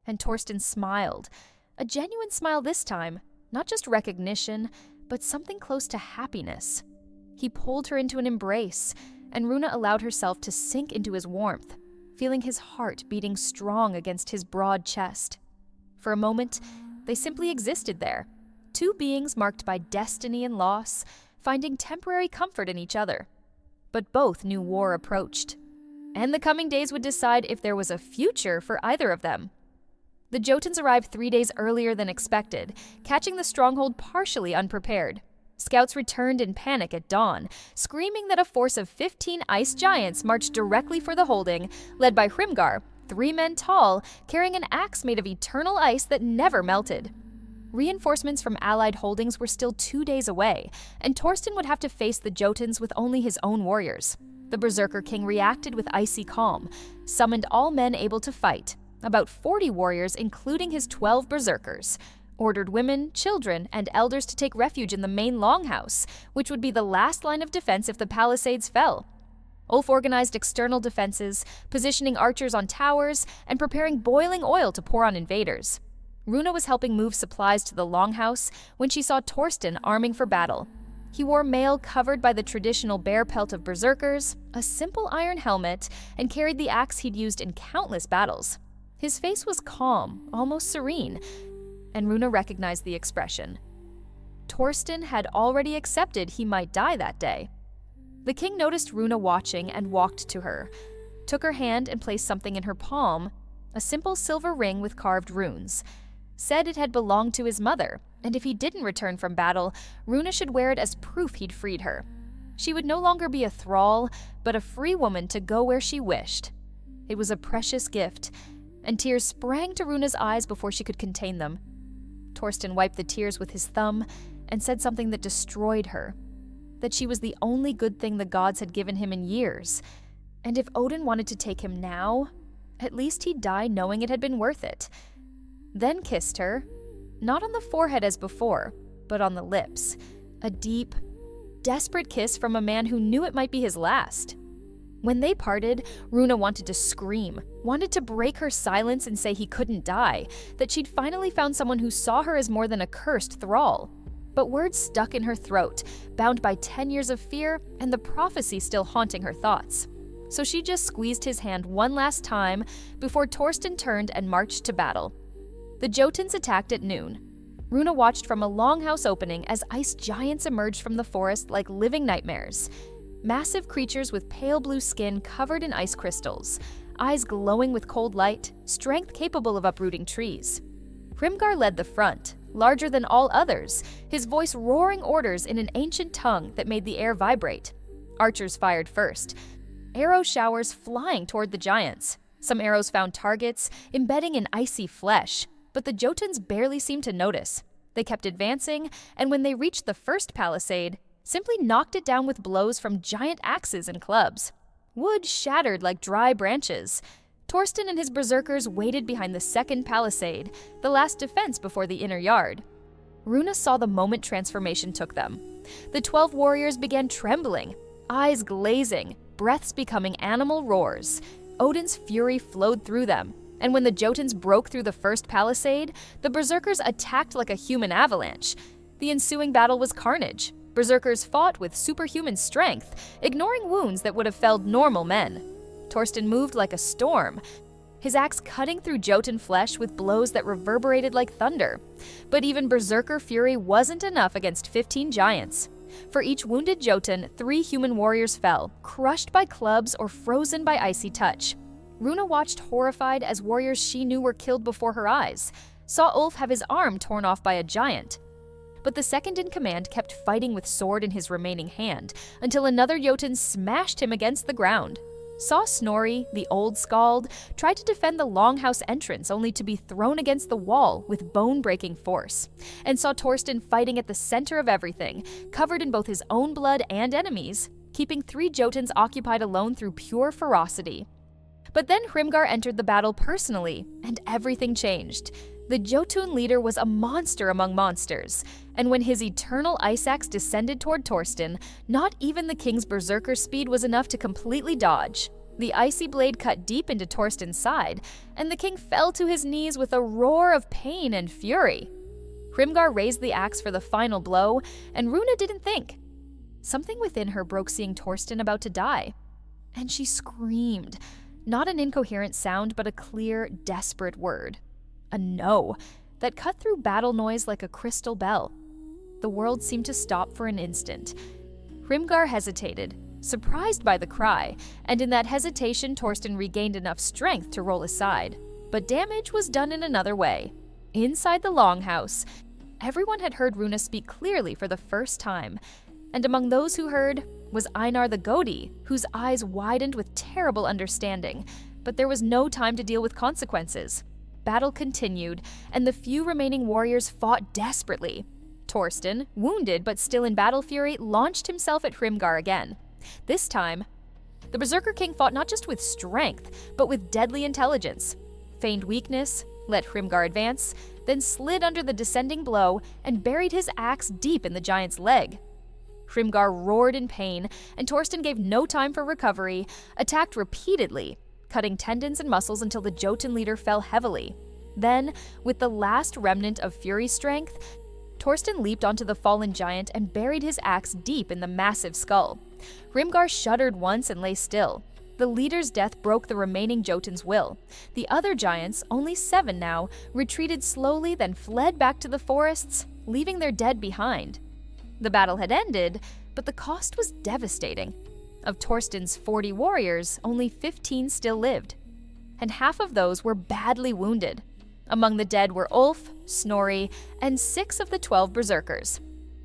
And Torsten smiled, a genuine smile this time, not just recognition, but something close to happiness. He pulled her into an embrace, and Runa allowed herself to sink into his warmth, feeling his heart beating strong against his broad chest. For a moment, they simply existed there, 2 beings marked by destiny and loss, finding temporary comfort in each other. But both knew war approached, and the coming days would decide if there was a future for either of them. The Jotuns arrived 3 days earlier than expected, catching the stronghold partially unprepared. Scouts returned in panic at dawn, screaming that a force of 15 ice giants marched directly for the holding, led by Hrimgar, 3 men tall, carrying an axe made of eternal ice that never melted. Reinforcements from allied holdings were still 2 days away, and Torsten would have to face the Jotuns with only his own warriors. The Berserker King reacted with icy calm, summoned all men able to fight, about 40 warriors including his 12 berserkers, ordered women, children, and elders to take refuge in the main longhouse, which would be the last line of defense if the palisades fell. Ulf organized external defenses, positioning archers on towers, and preparing boiling oil to pour on invaders. Runa was helping move supplies to the longhouse when she saw Torsten arming for battle. He wore mail covered by the traditional bear pelt of berserkers, a simple iron helmet, and carried the axe he'd used in countless battles. His face was calm, almost serene, and Runa recognized the expression. Torsten had already accepted he might die that day. The king noticed Runa watching and walked to her, took her hand and placed something in her palm, a simple silver ring with carved runes. Said it had belonged to his mother, and if he didn't return from battle, Runa should wear it as proof he'd freed her. She would no longer be a thrall, but a free woman to go where she wished. It was a precious gift, and tears sprang to Runa's eyes before she could contain them. Torsten wiped the tears with his thumb and said something that destroyed her, that she was the only good thing the gods had given him in years, and if Odin wanted to take him now, at least he'd die knowing it had been worth it. Then kissed her, not on the forehead as before, but on the lips, a deep, desperate kiss from a man who knew it might be his last. When they parted, Runa wanted to scream, wanted to break her silence and say he couldn't die, that she'd finally found someone who saw her as more than a cursed thrall. But words stuck in her throat, bound by 10 years of fear and the prophecy still haunting her thoughts. So she just squeezed his hand one last time before Torsten turned and marched to battle. The Jotuns attacked at noon. Runa watched from a longhouse opening as ice giants emerged from the forest like living nightmares. Massive creatures with pale blue skin covered in ice crystals, eyes glowing with cold light, strength capable of uprooting trees. Hrimgar led the front, larger than all others, his voice roaring orders in an ancient tongue that made the air vibrate. Archers fired first, arrow showers flying toward the giants. Some arrows found targets, embedding in icy flesh, but the Jotuns barely seemed to notice. They kept advancing, and when they reached the first palisade, simply knocked it down with blows from giant axes and clubs. Wood shattered like dry branches. Torsten and his berserkers waited behind the second palisade, the last defense before the inner yard. Runa saw the moment transformation took them. The 12 warriors began trembling, eyes glazing, breaths becoming animal roars. Odin's fury flowed through them, and when the Jotuns broke through the first palisade, the berserkers attacked like a human avalanche. The ensuing battle was carnage. Berserkers fought with superhuman strength, ignoring wounds that would have felled normal men. Torsten moved like a storm, his axe cutting through Jotun flesh with blows that reverberated like thunder. But even berserker fury wasn't enough against 15 giants. For each wounded Jotun, 3 human warriors fell, crushed by clubs or frozen by icy touch. Runa watched horrified as warriors she knew were killed before her eyes, saw Ulf have his arm torn off by a giant. But the second in command kept fighting with sword in his remaining hand until another Jotun smashed him against the ground. Saw Snorri, the old skald, try to defend the longhouse entrance only to be thrown against the wall with bone-breaking force, and saw Torsten fighting at the center of everything, covered in both his own blood and enemies, keeping 3 Jotuns occupied alone through pure ferocity. But then Hrimgar entered the battle personally, and everything changed. The Jotun leader was a monster among monsters, and when his eternal ice axe descended toward Torsten, not even the king's berserker speed was enough to completely dodge. The icy blade cut deep into Torsten's side, and the king fell to his knees with a roar of pain and fury. Hrimgar raised the axe for the final blow, and Runa didn't think. Something within her broke seeing Torsten about to die, and she screamed. Not an incoherent sound, but a clear, desperate word. A no that cut through battle noise like a crystal bell. the world seemed to stop for an instant. Hrimgar hesitated, surprised by the cry, and in that hesitation Torsten regained enough strength to roll aside. But damage was done in another way. Inside the longhouse, everyone had heard Runa speak clearly for the first time, and among those who heard was Einar the Goaty, whose eyes widened with terrible understanding, but there was no time to deal with consequences. Battle continued, and the few remaining warriors fought desperately. Torsten, wounded but still in battle fury, launched himself at Hrimgar again. This time, the Berserker King fought not just with strength, but with deadly intelligence. Feigned weakness, let Hrimgar advance, then slid under the descending blow and buried his axe deep in the giant's leg. Hrimgar roared in pain, and Torsten gave no time for recovery, attacked repeatedly, cutting tendons and muscles until the Jotun leader fell heavily. Then, with the last remnant of fury strength, Torsten leaped onto the fallen giant and buried his axe deep in the massive skull. Hrimgar shuddered once and lay still. The leader's death broke the remaining Jotun's will. The other giants, only 7 now, retreated slowly, then fled back to the forests, leaving their dead behind. The battle had ended, but the cost was devastating. Of Torsten's 40 warriors, only 15 still lived, and half of those were badly wounded. Among the dead were Ulf, Snorri, and 6 of the 12 berserkers.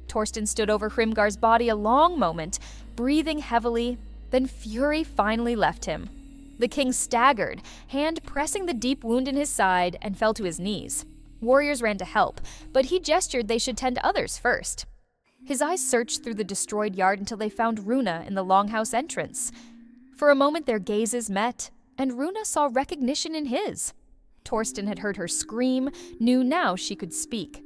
Torsten stood over Hrimgar's body a long moment, breathing heavily, then fury finally left him. The king staggered, hand pressing the deep wound in his side, and fell to his knees. Warriors ran to help, but he gestured they should tend to others first. His eyes searched through the destroyed yard until they found Runa in the longhouse entrance. For a moment their gazes met, and Runa saw recognition in his. Torsten had heard her scream, knew now she could speak.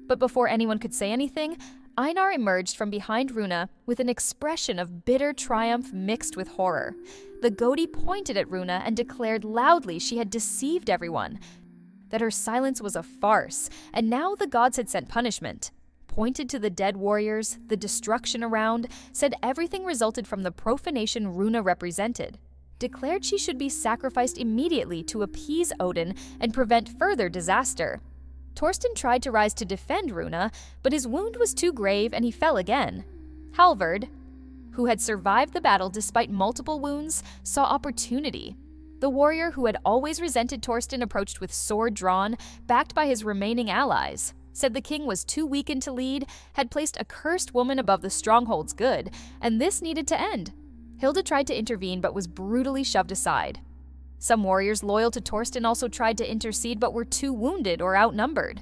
But before anyone could say anything, Einar emerged from behind Runa with an expression of bitter triumph mixed with horror. The Goaty pointed at Runa and declared loudly she had deceived everyone, that her silence was a farce, and now the gods had sent punishment. Pointed to the dead warriors, the destruction around, said everything resulted from the profanation Runa represented. Declared she should be sacrificed immediately to appease Odin and prevent further disaster. Torsten tried to rise to defend Runa, but his wound was too grave and he fell again. Halvard, who had survived the battle despite multiple wounds, saw opportunity. The warrior who had always resented Torsten approached with sword drawn, backed by his remaining allies. Said the king was too weakened to lead, had placed a cursed woman above the stronghold's good, and this needed to end. Hilda tried to intervene but was brutally shoved aside. Some warriors loyal to Torsten also tried to intercede but were too wounded or outnumbered.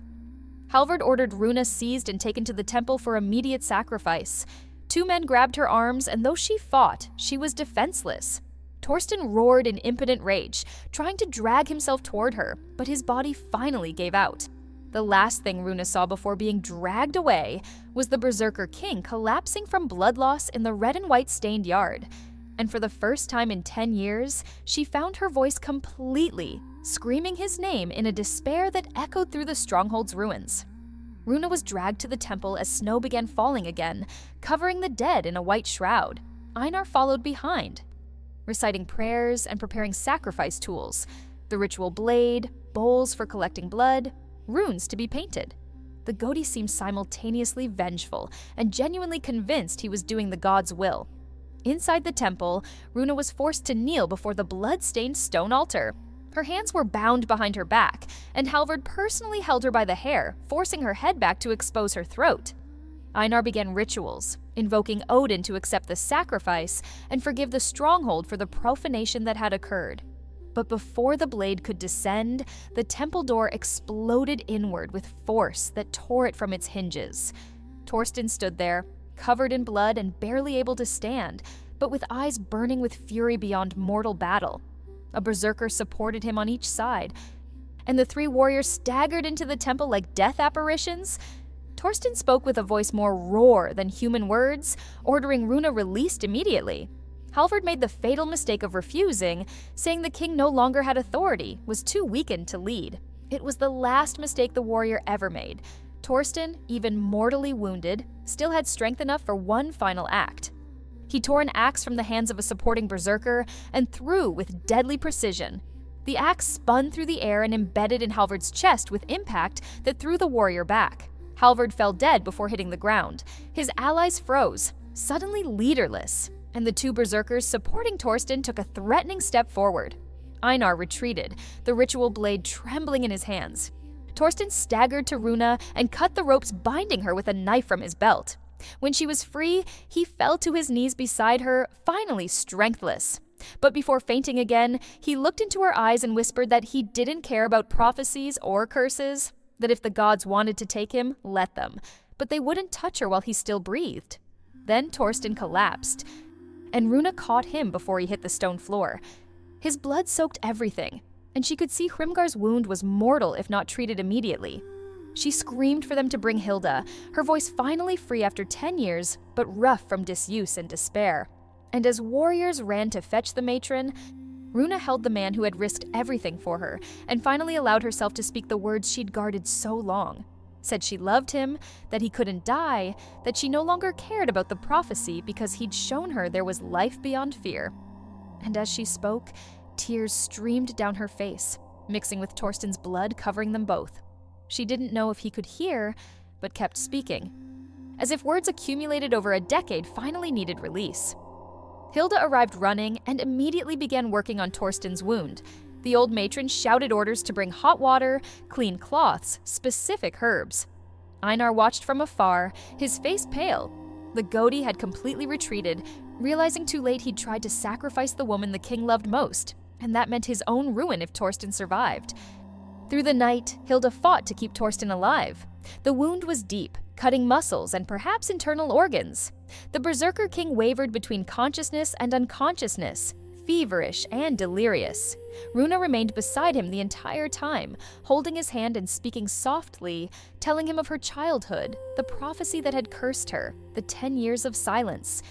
Halvard ordered Runa seized and taken to the temple for immediate sacrifice. 2 men grabbed her arms, and though she fought, she was defenseless. Torsten roared in impotent rage, trying to drag himself toward her, but his body finally gave out. The last thing Runa saw before being dragged away was the Berserker King collapsing from blood loss in the red and white stained yard. And for the first time in 10 years, she found her voice completely, screaming his name in a despair that echoed through the stronghold's ruins. Runa was dragged to the temple as snow began falling again, covering the dead in a white shroud. Einar followed behind, reciting prayers and preparing sacrifice tools, the ritual blade, bowls for collecting blood, runes to be painted. The Goaty seemed simultaneously vengeful and genuinely convinced he was doing the god's will. Inside the temple, Runa was forced to kneel before the blood-stained stone altar. Her hands were bound behind her back, and Halvard personally held her by the hair, forcing her head back to expose her throat. Einar began rituals, invoking Odin to accept the sacrifice and forgive the stronghold for the profanation that had occurred. But before the blade could descend, the temple door exploded inward with force that tore it from its hinges. Torsten stood there, covered in blood and barely able to stand, but with eyes burning with fury beyond mortal battle. A berserker supported him on each side, and the 3 warriors staggered into the temple like death apparitions. Torsten spoke with a voice more roar than human words, ordering Runa released immediately. Halvard made the fatal mistake of refusing, saying the king no longer had authority, was too weakened to lead. It was the last mistake the warrior ever made. Torsten, even mortally wounded, still had strength enough for one final act. He tore an axe from the hands of a supporting berserker and threw with deadly precision. The axe spun through the air and embedded in Halvard's chest with impact that threw the warrior back. Halvard fell dead before hitting the ground. His allies froze, suddenly leaderless, and the two berserkers supporting Torsten took a threatening step forward. Einar retreated, the ritual blade trembling in his hands. Torsten staggered to Runa and cut the ropes binding her with a knife from his belt. When she was free, he fell to his knees beside her, finally strengthless. But before fainting again, he looked into her eyes and whispered that he didn't care about prophecies or curses, that if the gods wanted to take him, let them, but they wouldn't touch her while he still breathed. Then Torsten collapsed, and Runa caught him before he hit the stone floor. His blood soaked everything, and she could see Hrimgar's wound was mortal if not treated immediately. She screamed for them to bring Hilda, her voice finally free after 10 years, but rough from disuse and despair. And as warriors ran to fetch the matron, Runa held the man who had risked everything for her and finally allowed herself to speak the words she'd guarded so long. Said she loved him, that he couldn't die, that she no longer cared about the prophecy because he'd shown her there was life beyond fear. And as she spoke, tears streamed down her face, mixing with Torsten's blood covering them both. She didn't know if he could hear, but kept speaking, as if words accumulated over a decade finally needed release. Hilda arrived running and immediately began working on Torsten's wound. The old matron shouted orders to bring hot water, clean cloths, specific herbs. Einar watched from afar, his face pale. The goatee had completely retreated, realizing too late he'd tried to sacrifice the woman the king loved most, and that meant his own ruin if Torsten survived. Through the night, Hilda fought to keep Torsten alive. The wound was deep, cutting muscles and perhaps internal organs. The Berserker King wavered between consciousness and unconsciousness, feverish and delirious. Runa remained beside him the entire time, holding his hand and speaking softly, telling him of her childhood, the prophecy that had cursed her, the 10 years of silence,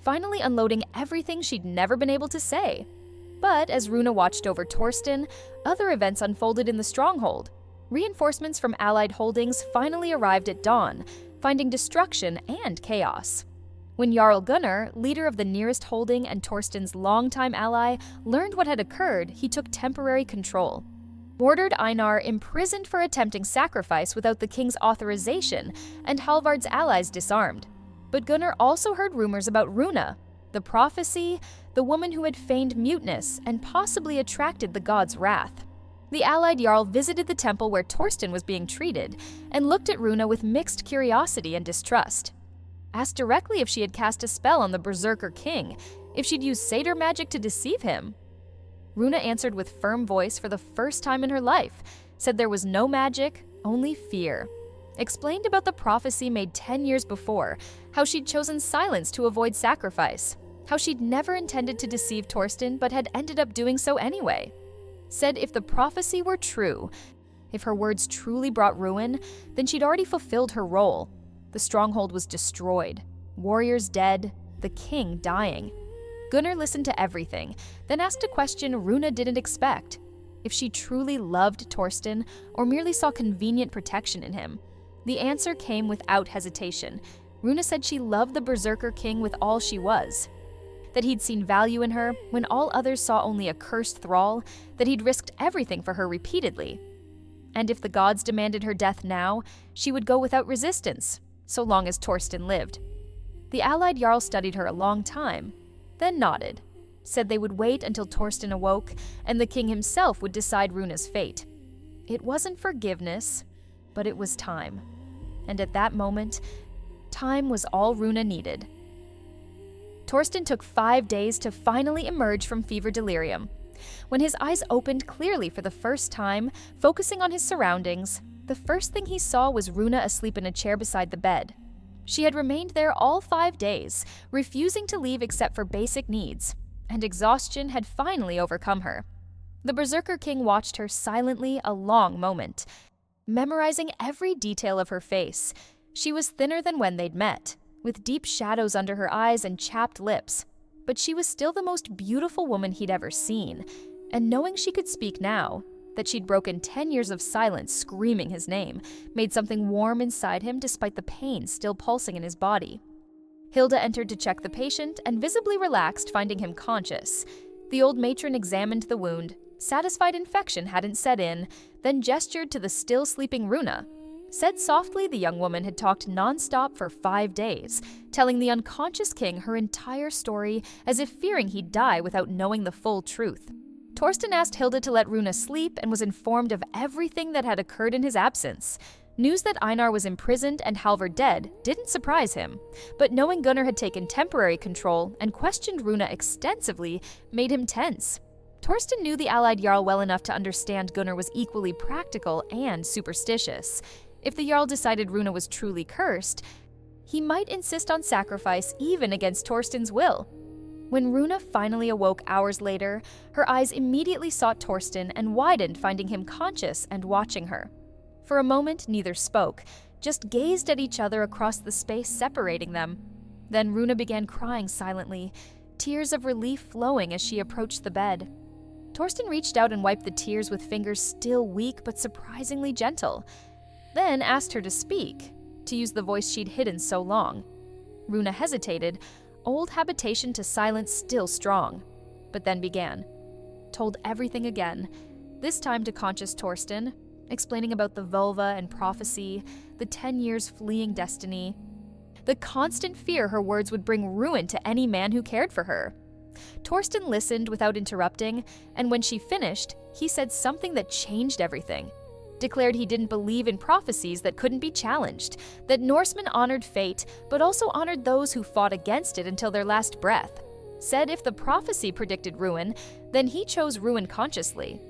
finally unloading everything she'd never been able to say. But as Runa watched over Torsten, other events unfolded in the stronghold. Reinforcements from allied holdings finally arrived at dawn, finding destruction and chaos. When Jarl Gunnar, leader of the nearest holding and Torsten's longtime ally, learned what had occurred, he took temporary control. Ordered Einar imprisoned for attempting sacrifice without the king's authorization, and Halvard's allies disarmed. But Gunnar also heard rumors about Runa, the prophecy, the woman who had feigned muteness and possibly attracted the god's wrath. The allied Jarl visited the temple where Torsten was being treated and looked at Runa with mixed curiosity and distrust. Asked directly if she had cast a spell on the Berserker King, if she'd used satyr magic to deceive him. Runa answered with firm voice for the first time in her life, said there was no magic, only fear. Explained about the prophecy made 10 years before, how she'd chosen silence to avoid sacrifice, how she'd never intended to deceive Torsten but had ended up doing so anyway. Said if the prophecy were true, if her words truly brought ruin, then she'd already fulfilled her role. The stronghold was destroyed, warriors dead, the king dying. Gunnar listened to everything, then asked a question Runa didn't expect. If she truly loved Torsten or merely saw convenient protection in him. The answer came without hesitation. Runa said she loved the Berserker King with all she was. That he'd seen value in her when all others saw only a cursed thrall, that he'd risked everything for her repeatedly. And if the gods demanded her death now, she would go without resistance, so long as Torsten lived. The allied Jarl studied her a long time, then nodded, said they would wait until Torsten awoke, and the king himself would decide Runa's fate. It wasn't forgiveness, but it was time. And at that moment, time was all Runa needed. Torsten took 5 days to finally emerge from fever delirium. When his eyes opened clearly for the first time, focusing on his surroundings, the first thing he saw was Runa asleep in a chair beside the bed. She had remained there all 5 days, refusing to leave except for basic needs, and exhaustion had finally overcome her. The Berserker King watched her silently a long moment, memorizing every detail of her face. She was thinner than when they'd met, with deep shadows under her eyes and chapped lips, but she was still the most beautiful woman he'd ever seen, and knowing she could speak now, that she'd broken 10 years of silence screaming his name, made something warm inside him despite the pain still pulsing in his body. Hilda entered to check the patient and visibly relaxed, finding him conscious. The old matron examined the wound, satisfied infection hadn't set in, then gestured to the still sleeping Runa. Said softly, the young woman had talked nonstop for 5 days, telling the unconscious king her entire story as if fearing he'd die without knowing the full truth. Torsten asked Hilda to let Runa sleep and was informed of everything that had occurred in his absence. News that Einar was imprisoned and Halvard dead didn't surprise him, but knowing Gunnar had taken temporary control and questioned Runa extensively made him tense. Torsten knew the allied Jarl well enough to understand Gunnar was equally practical and superstitious. If the Jarl decided Runa was truly cursed, he might insist on sacrifice even against Torsten's will. When Runa finally awoke hours later, her eyes immediately sought Torsten and widened, finding him conscious and watching her. For a moment, neither spoke, just gazed at each other across the space separating them. Then Runa began crying silently, tears of relief flowing as she approached the bed. Torsten reached out and wiped the tears with fingers still weak but surprisingly gentle, then asked her to speak, to use the voice she'd hidden so long. Runa hesitated, old habitation to silence still strong, but then began. Told everything again, this time to conscious Torsten, explaining about the vulva and prophecy, the 10 years fleeing destiny, the constant fear her words would bring ruin to any man who cared for her. Torsten listened without interrupting, and when she finished, he said something that changed everything. Declared he didn't believe in prophecies that couldn't be challenged, that Norsemen honored fate, but also honored those who fought against it until their last breath. Said if the prophecy predicted ruin, then he chose ruin consciously.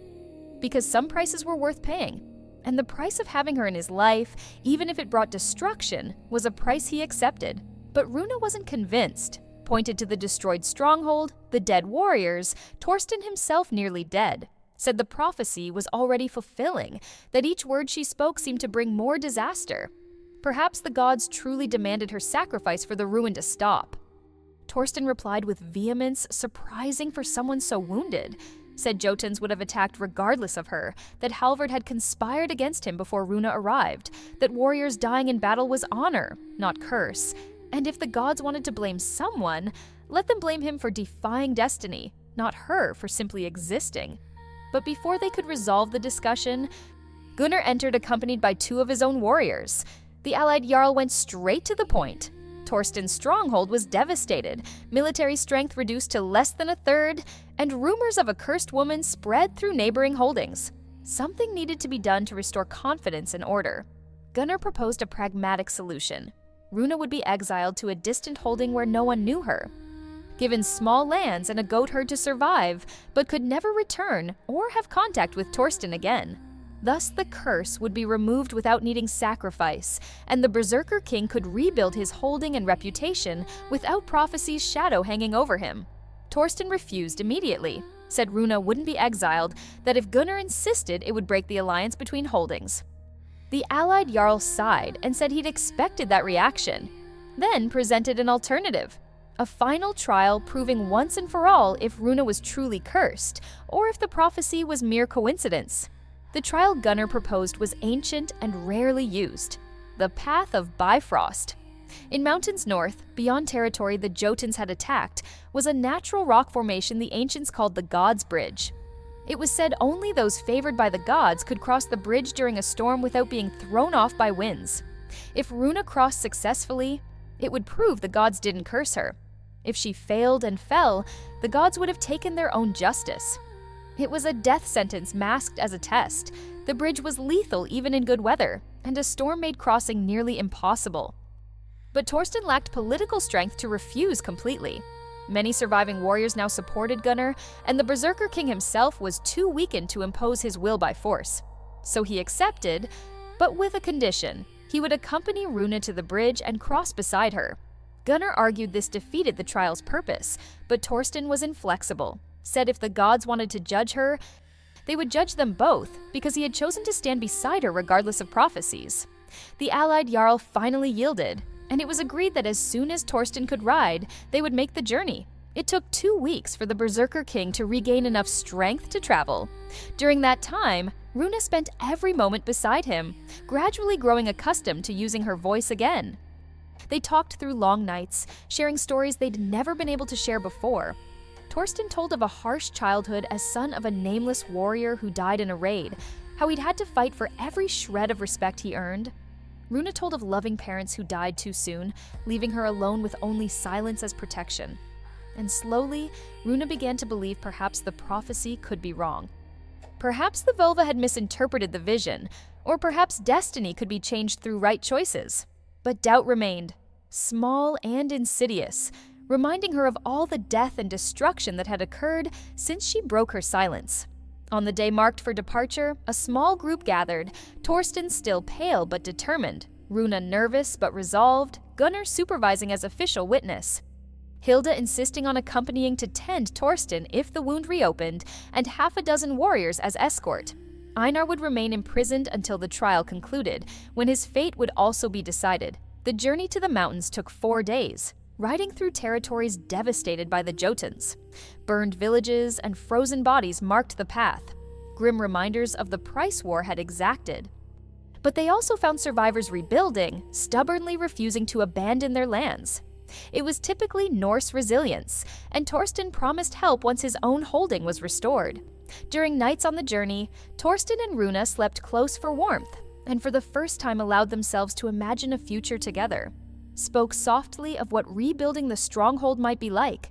Because some prices were worth paying, and the price of having her in his life, even if it brought destruction, was a price he accepted. But Runa wasn't convinced. Pointed to the destroyed stronghold, the dead warriors, Torsten himself nearly dead. Said the prophecy was already fulfilling, that each word she spoke seemed to bring more disaster. Perhaps the gods truly demanded her sacrifice for the ruin to stop. Torsten replied with vehemence, surprising for someone so wounded. Said Jotuns would have attacked regardless of her, that Halvard had conspired against him before Runa arrived, that warriors dying in battle was honor, not curse, and if the gods wanted to blame someone, let them blame him for defying destiny, not her for simply existing. But before they could resolve the discussion, Gunnar entered accompanied by 2 of his own warriors. The allied Jarl went straight to the point. Torsten's stronghold was devastated, military strength reduced to less than a third, and rumors of a cursed woman spread through neighboring holdings. Something needed to be done to restore confidence and order. Gunnar proposed a pragmatic solution. Runa would be exiled to a distant holding where no one knew her. Given small lands and a goat herd to survive, but could never return or have contact with Torsten again. Thus, the curse would be removed without needing sacrifice, and the Berserker King could rebuild his holding and reputation without prophecy's shadow hanging over him. Torsten refused immediately, said Runa wouldn't be exiled, that if Gunnar insisted it would break the alliance between holdings. The allied Jarl sighed and said he'd expected that reaction, then presented an alternative. A final trial proving once and for all if Runa was truly cursed, or if the prophecy was mere coincidence. The trial Gunnar proposed was ancient and rarely used: the path of Bifrost. In mountains north, beyond territory the Jotuns had attacked, was a natural rock formation the ancients called the God's Bridge. It was said only those favored by the gods could cross the bridge during a storm without being thrown off by winds. If Runa crossed successfully, it would prove the gods didn't curse her. If she failed and fell, the gods would have taken their own justice. It was a death sentence masked as a test. The bridge was lethal even in good weather, and a storm made crossing nearly impossible. But Torsten lacked political strength to refuse completely. Many surviving warriors now supported Gunnar, and the Berserker King himself was too weakened to impose his will by force. So he accepted, but with a condition. He would accompany Runa to the bridge and cross beside her. Gunnar argued this defeated the trial's purpose, but Torsten was inflexible, said if the gods wanted to judge her, they would judge them both, because he had chosen to stand beside her regardless of prophecies. The allied Jarl finally yielded, and it was agreed that as soon as Torsten could ride, they would make the journey. It took 2 weeks for the Berserker King to regain enough strength to travel. During that time, Runa spent every moment beside him, gradually growing accustomed to using her voice again. They talked through long nights, sharing stories they'd never been able to share before. Torsten told of a harsh childhood as son of a nameless warrior who died in a raid, how he'd had to fight for every shred of respect he earned. Runa told of loving parents who died too soon, leaving her alone with only silence as protection. And slowly, Runa began to believe perhaps the prophecy could be wrong. Perhaps the Volva had misinterpreted the vision, or perhaps destiny could be changed through right choices. But doubt remained, small and insidious, reminding her of all the death and destruction that had occurred since she broke her silence. On the day marked for departure, a small group gathered, Torsten still pale but determined, Runa nervous but resolved, Gunnar supervising as official witness. Hilda insisting on accompanying to tend Torsten if the wound reopened, and half a dozen warriors as escort. Einar would remain imprisoned until the trial concluded, when his fate would also be decided. The journey to the mountains took 4 days, riding through territories devastated by the Jotuns. Burned villages and frozen bodies marked the path. Grim reminders of the price war had exacted. But they also found survivors rebuilding, stubbornly refusing to abandon their lands. It was typically Norse resilience, and Torsten promised help once his own holding was restored. During nights on the journey, Torsten and Runa slept close for warmth, and for the first time allowed themselves to imagine a future together. Spoke softly of what rebuilding the stronghold might be like,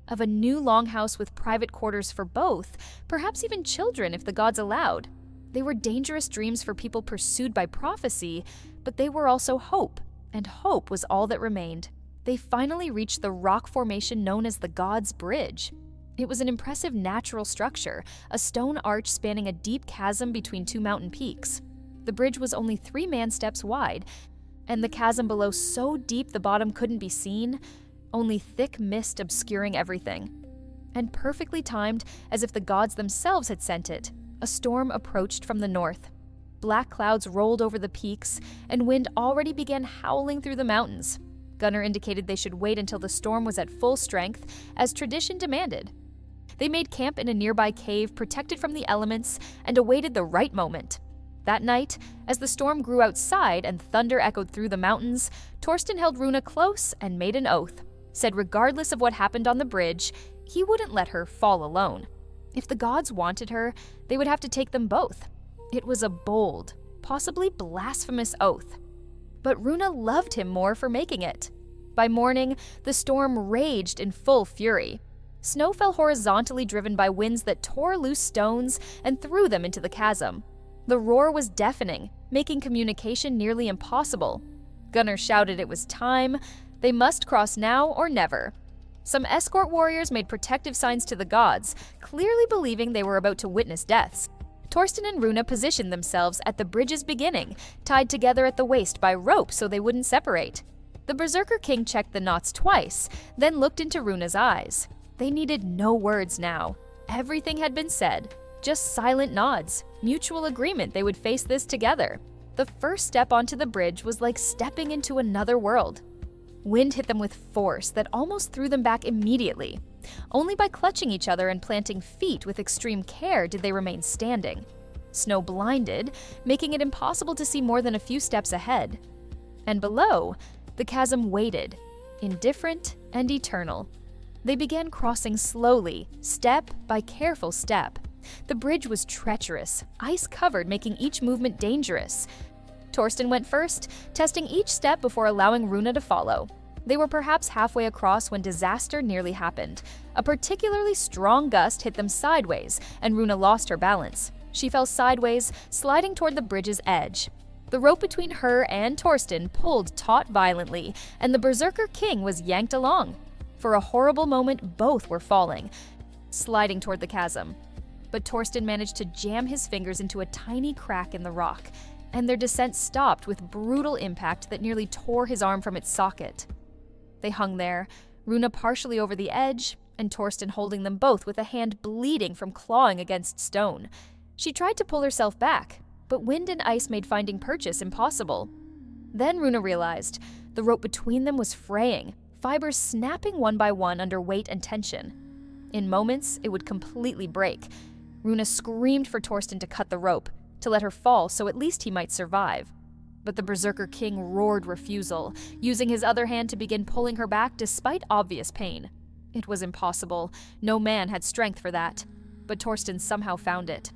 of a new longhouse with private quarters for both, perhaps even children if the gods allowed. They were dangerous dreams for people pursued by prophecy, but they were also hope, and hope was all that remained. They finally reached the rock formation known as the God's Bridge. It was an impressive natural structure, a stone arch spanning a deep chasm between 2 mountain peaks. The bridge was only 3 man-steps wide, and the chasm below so deep the bottom couldn't be seen, only thick mist obscuring everything. And perfectly timed, as if the gods themselves had sent it, a storm approached from the north. Black clouds rolled over the peaks, and wind already began howling through the mountains. Gunnar indicated they should wait until the storm was at full strength, as tradition demanded. They made camp in a nearby cave protected from the elements and awaited the right moment. That night, as the storm grew outside and thunder echoed through the mountains, Torsten held Runa close and made an oath, said regardless of what happened on the bridge, he wouldn't let her fall alone. If the gods wanted her, they would have to take them both. It was a bold, possibly blasphemous oath. But Runa loved him more for making it. By morning, the storm raged in full fury. Snow fell horizontally, driven by winds that tore loose stones and threw them into the chasm. The roar was deafening, making communication nearly impossible. Gunnar shouted it was time. They must cross now or never. Some escort warriors made protective signs to the gods, clearly believing they were about to witness deaths. Torsten and Runa positioned themselves at the bridge's beginning, tied together at the waist by rope so they wouldn't separate. The Berserker King checked the knots twice, then looked into Runa's eyes. They needed no words now. Everything had been said. Just silent nods, mutual agreement they would face this together. The first step onto the bridge was like stepping into another world. Wind hit them with force that almost threw them back immediately. Only by clutching each other and planting feet with extreme care did they remain standing. Snow blinded, making it impossible to see more than a few steps ahead. And below, the chasm waited, indifferent and eternal. They began crossing slowly, step by careful step. The bridge was treacherous, ice-covered, making each movement dangerous. Torsten went first, testing each step before allowing Runa to follow. They were perhaps halfway across when disaster nearly happened. A particularly strong gust hit them sideways, and Runa lost her balance. She fell sideways, sliding toward the bridge's edge. The rope between her and Torsten pulled taut violently, and the Berserker King was yanked along. For a horrible moment, both were falling, sliding toward the chasm. But Torsten managed to jam his fingers into a tiny crack in the rock, and their descent stopped with brutal impact that nearly tore his arm from its socket. They hung there, Runa partially over the edge, and Torsten holding them both with a hand bleeding from clawing against stone. She tried to pull herself back, but wind and ice made finding purchase impossible. Then Runa realized the rope between them was fraying, fibers snapping one by one under weight and tension. In moments, it would completely break. Runa screamed for Torsten to cut the rope, to let her fall so at least he might survive. But the Berserker King roared refusal, using his other hand to begin pulling her back despite obvious pain. It was impossible. No man had strength for that. But Torsten somehow found it.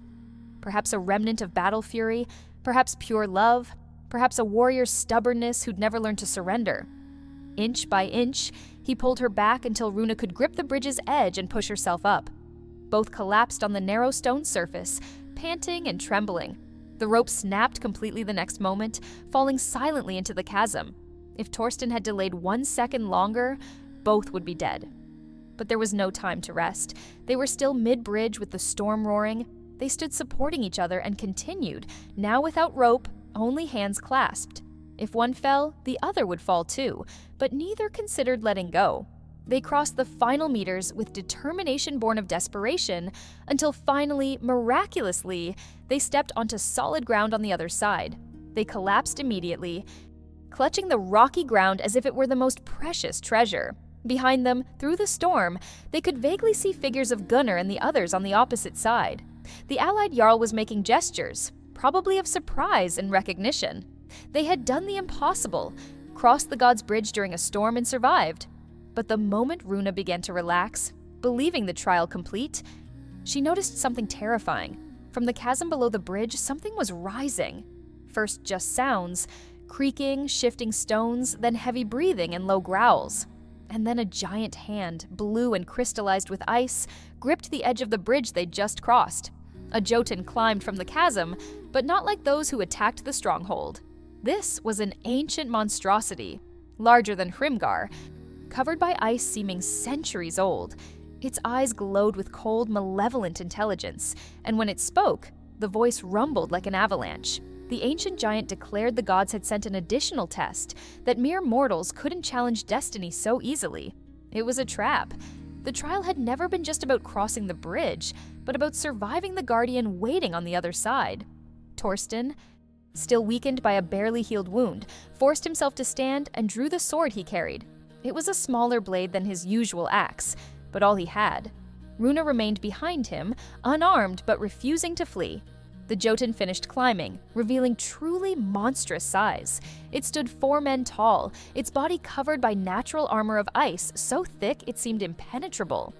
Perhaps a remnant of battle fury, perhaps pure love, perhaps a warrior's stubbornness who'd never learned to surrender. Inch by inch, he pulled her back until Runa could grip the bridge's edge and push herself up. Both collapsed on the narrow stone surface, panting and trembling. The rope snapped completely the next moment, falling silently into the chasm. If Torsten had delayed 1 second longer, both would be dead. But there was no time to rest. They were still mid-bridge with the storm roaring. They stood supporting each other and continued, now without rope, only hands clasped. If one fell, the other would fall too, but neither considered letting go. They crossed the final meters with determination born of desperation, until finally, miraculously, they stepped onto solid ground on the other side. They collapsed immediately, clutching the rocky ground as if it were the most precious treasure. Behind them, through the storm, they could vaguely see figures of Gunnar and the others on the opposite side. The allied Jarl was making gestures, probably of surprise and recognition. They had done the impossible, crossed the god's bridge during a storm and survived. But the moment Runa began to relax, believing the trial complete, she noticed something terrifying. From the chasm below the bridge, something was rising. First just sounds, creaking, shifting stones, then heavy breathing and low growls. And then a giant hand, blue and crystallized with ice, gripped the edge of the bridge they'd just crossed. A Jotun climbed from the chasm, but not like those who attacked the stronghold. This was an ancient monstrosity, larger than Hrimgar, covered by ice seeming centuries old. Its eyes glowed with cold, malevolent intelligence, and when it spoke, the voice rumbled like an avalanche. The ancient giant declared the gods had sent an additional test, that mere mortals couldn't challenge destiny so easily. It was a trap. The trial had never been just about crossing the bridge, but about surviving the guardian waiting on the other side. Torsten, still weakened by a barely healed wound, forced himself to stand and drew the sword he carried. It was a smaller blade than his usual axe, but all he had. Runa remained behind him, unarmed but refusing to flee. The Jotun finished climbing, revealing truly monstrous size. It stood 4 men tall, its body covered by natural armor of ice so thick it seemed impenetrable.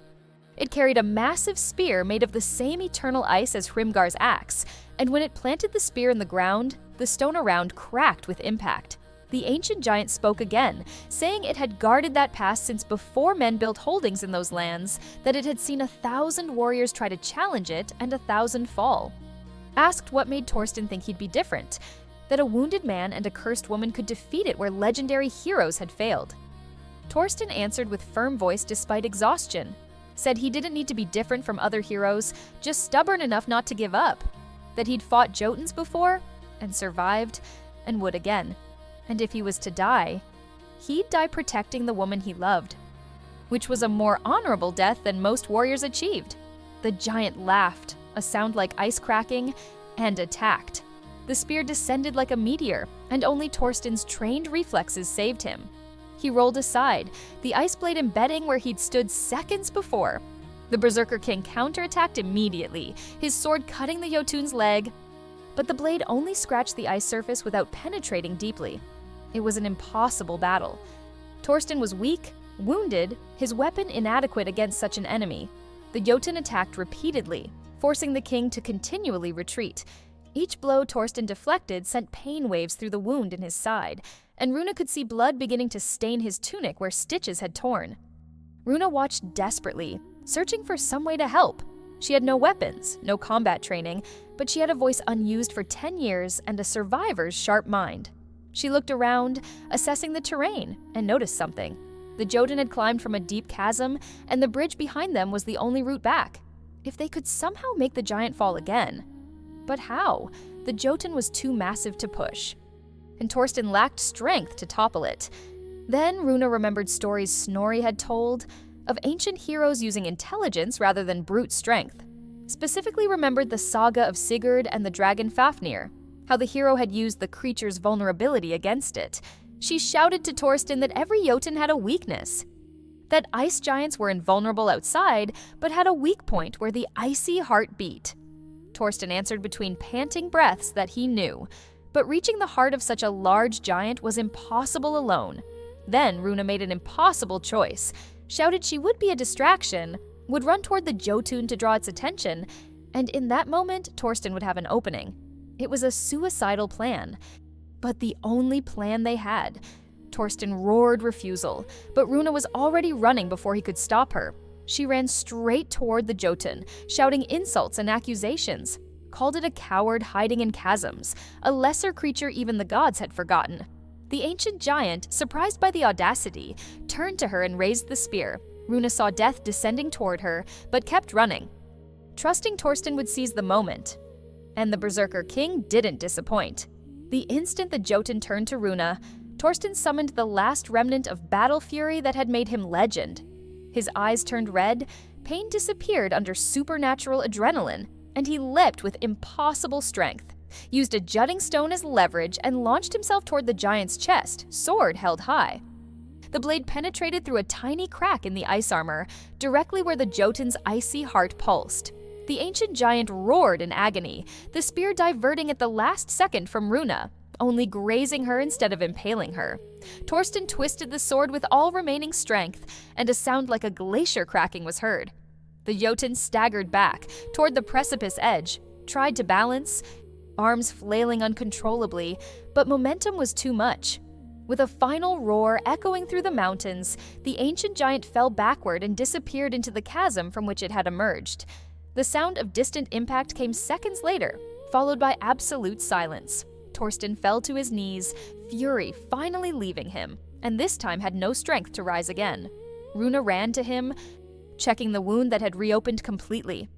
It carried a massive spear made of the same eternal ice as Hrimgar's axe, and when it planted the spear in the ground, the stone around cracked with impact. The ancient giant spoke again, saying it had guarded that pass since before men built holdings in those lands, that it had seen 1,000 warriors try to challenge it and 1,000 fall. Asked what made Torsten think he'd be different, that a wounded man and a cursed woman could defeat it where legendary heroes had failed. Torsten answered with firm voice despite exhaustion, said he didn't need to be different from other heroes, just stubborn enough not to give up, that he'd fought Jotuns before, and survived, and would again. And if he was to die, he'd die protecting the woman he loved, which was a more honorable death than most warriors achieved. The giant laughed, a sound like ice cracking, and attacked. The spear descended like a meteor, and only Torsten's trained reflexes saved him. He rolled aside, the ice blade embedding where he'd stood seconds before. The Berserker King counterattacked immediately, his sword cutting the Jotun's leg, but the blade only scratched the ice surface without penetrating deeply. It was an impossible battle. Torsten was weak, wounded, his weapon inadequate against such an enemy. The Jotun attacked repeatedly, forcing the king to continually retreat. Each blow Torsten deflected sent pain waves through the wound in his side, and Runa could see blood beginning to stain his tunic where stitches had torn. Runa watched desperately, searching for some way to help. She had no weapons, no combat training, but she had a voice unused for 10 years and a survivor's sharp mind. She looked around, assessing the terrain, and noticed something. The Jotun had climbed from a deep chasm, and the bridge behind them was the only route back. If they could somehow make the giant fall again. But how? The Jotun was too massive to push, and Torsten lacked strength to topple it. Then Runa remembered stories Snorri had told of ancient heroes using intelligence rather than brute strength. Specifically remembered the saga of Sigurd and the dragon Fafnir, how the hero had used the creature's vulnerability against it. She shouted to Torsten that every Jotun had a weakness, that ice giants were invulnerable outside, but had a weak point where the icy heart beat. Torsten answered between panting breaths that he knew, but reaching the heart of such a large giant was impossible alone. Then Runa made an impossible choice, shouted she would be a distraction, would run toward the Jotun to draw its attention, and in that moment, Torsten would have an opening. It was a suicidal plan. but the only plan they had. Torsten roared refusal, but Runa was already running before he could stop her. She ran straight toward the Jotun, shouting insults and accusations, called it a coward hiding in chasms, a lesser creature even the gods had forgotten. The ancient giant, surprised by the audacity, turned to her and raised the spear. Runa saw death descending toward her, but kept running, trusting Torsten would seize the moment. And the Berserker King didn't disappoint. The instant the Jotun turned to Runa, Torsten summoned the last remnant of battle fury that had made him legend. His eyes turned red, pain disappeared under supernatural adrenaline, and he leapt with impossible strength, used a jutting stone as leverage, and launched himself toward the giant's chest, sword held high. The blade penetrated through a tiny crack in the ice armor, directly where the Jotun's icy heart pulsed. The ancient giant roared in agony, the spear diverting at the last second from Runa, only grazing her instead of impaling her. Torsten twisted the sword with all remaining strength, and a sound like a glacier cracking was heard. The Jotun staggered back toward the precipice edge, tried to balance, arms flailing uncontrollably, but momentum was too much. With a final roar echoing through the mountains, the ancient giant fell backward and disappeared into the chasm from which it had emerged. The sound of distant impact came seconds later, followed by absolute silence. Torsten fell to his knees, fury finally leaving him, and this time had no strength to rise again. Runa ran to him, checking the wound that had reopened completely.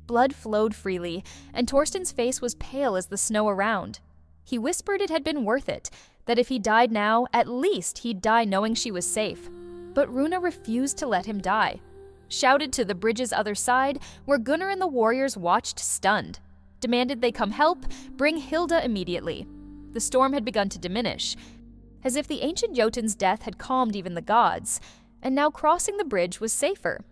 Blood flowed freely, and Torsten's face was pale as the snow around. He whispered it had been worth it, that if he died now, at least he'd die knowing she was safe. But Runa refused to let him die. Shouted to the bridge's other side, where Gunnar and the warriors watched stunned. Demanded they come help, bring Hilda immediately. The storm had begun to diminish, as if the ancient Jotun's death had calmed even the gods, and now crossing the bridge was safer.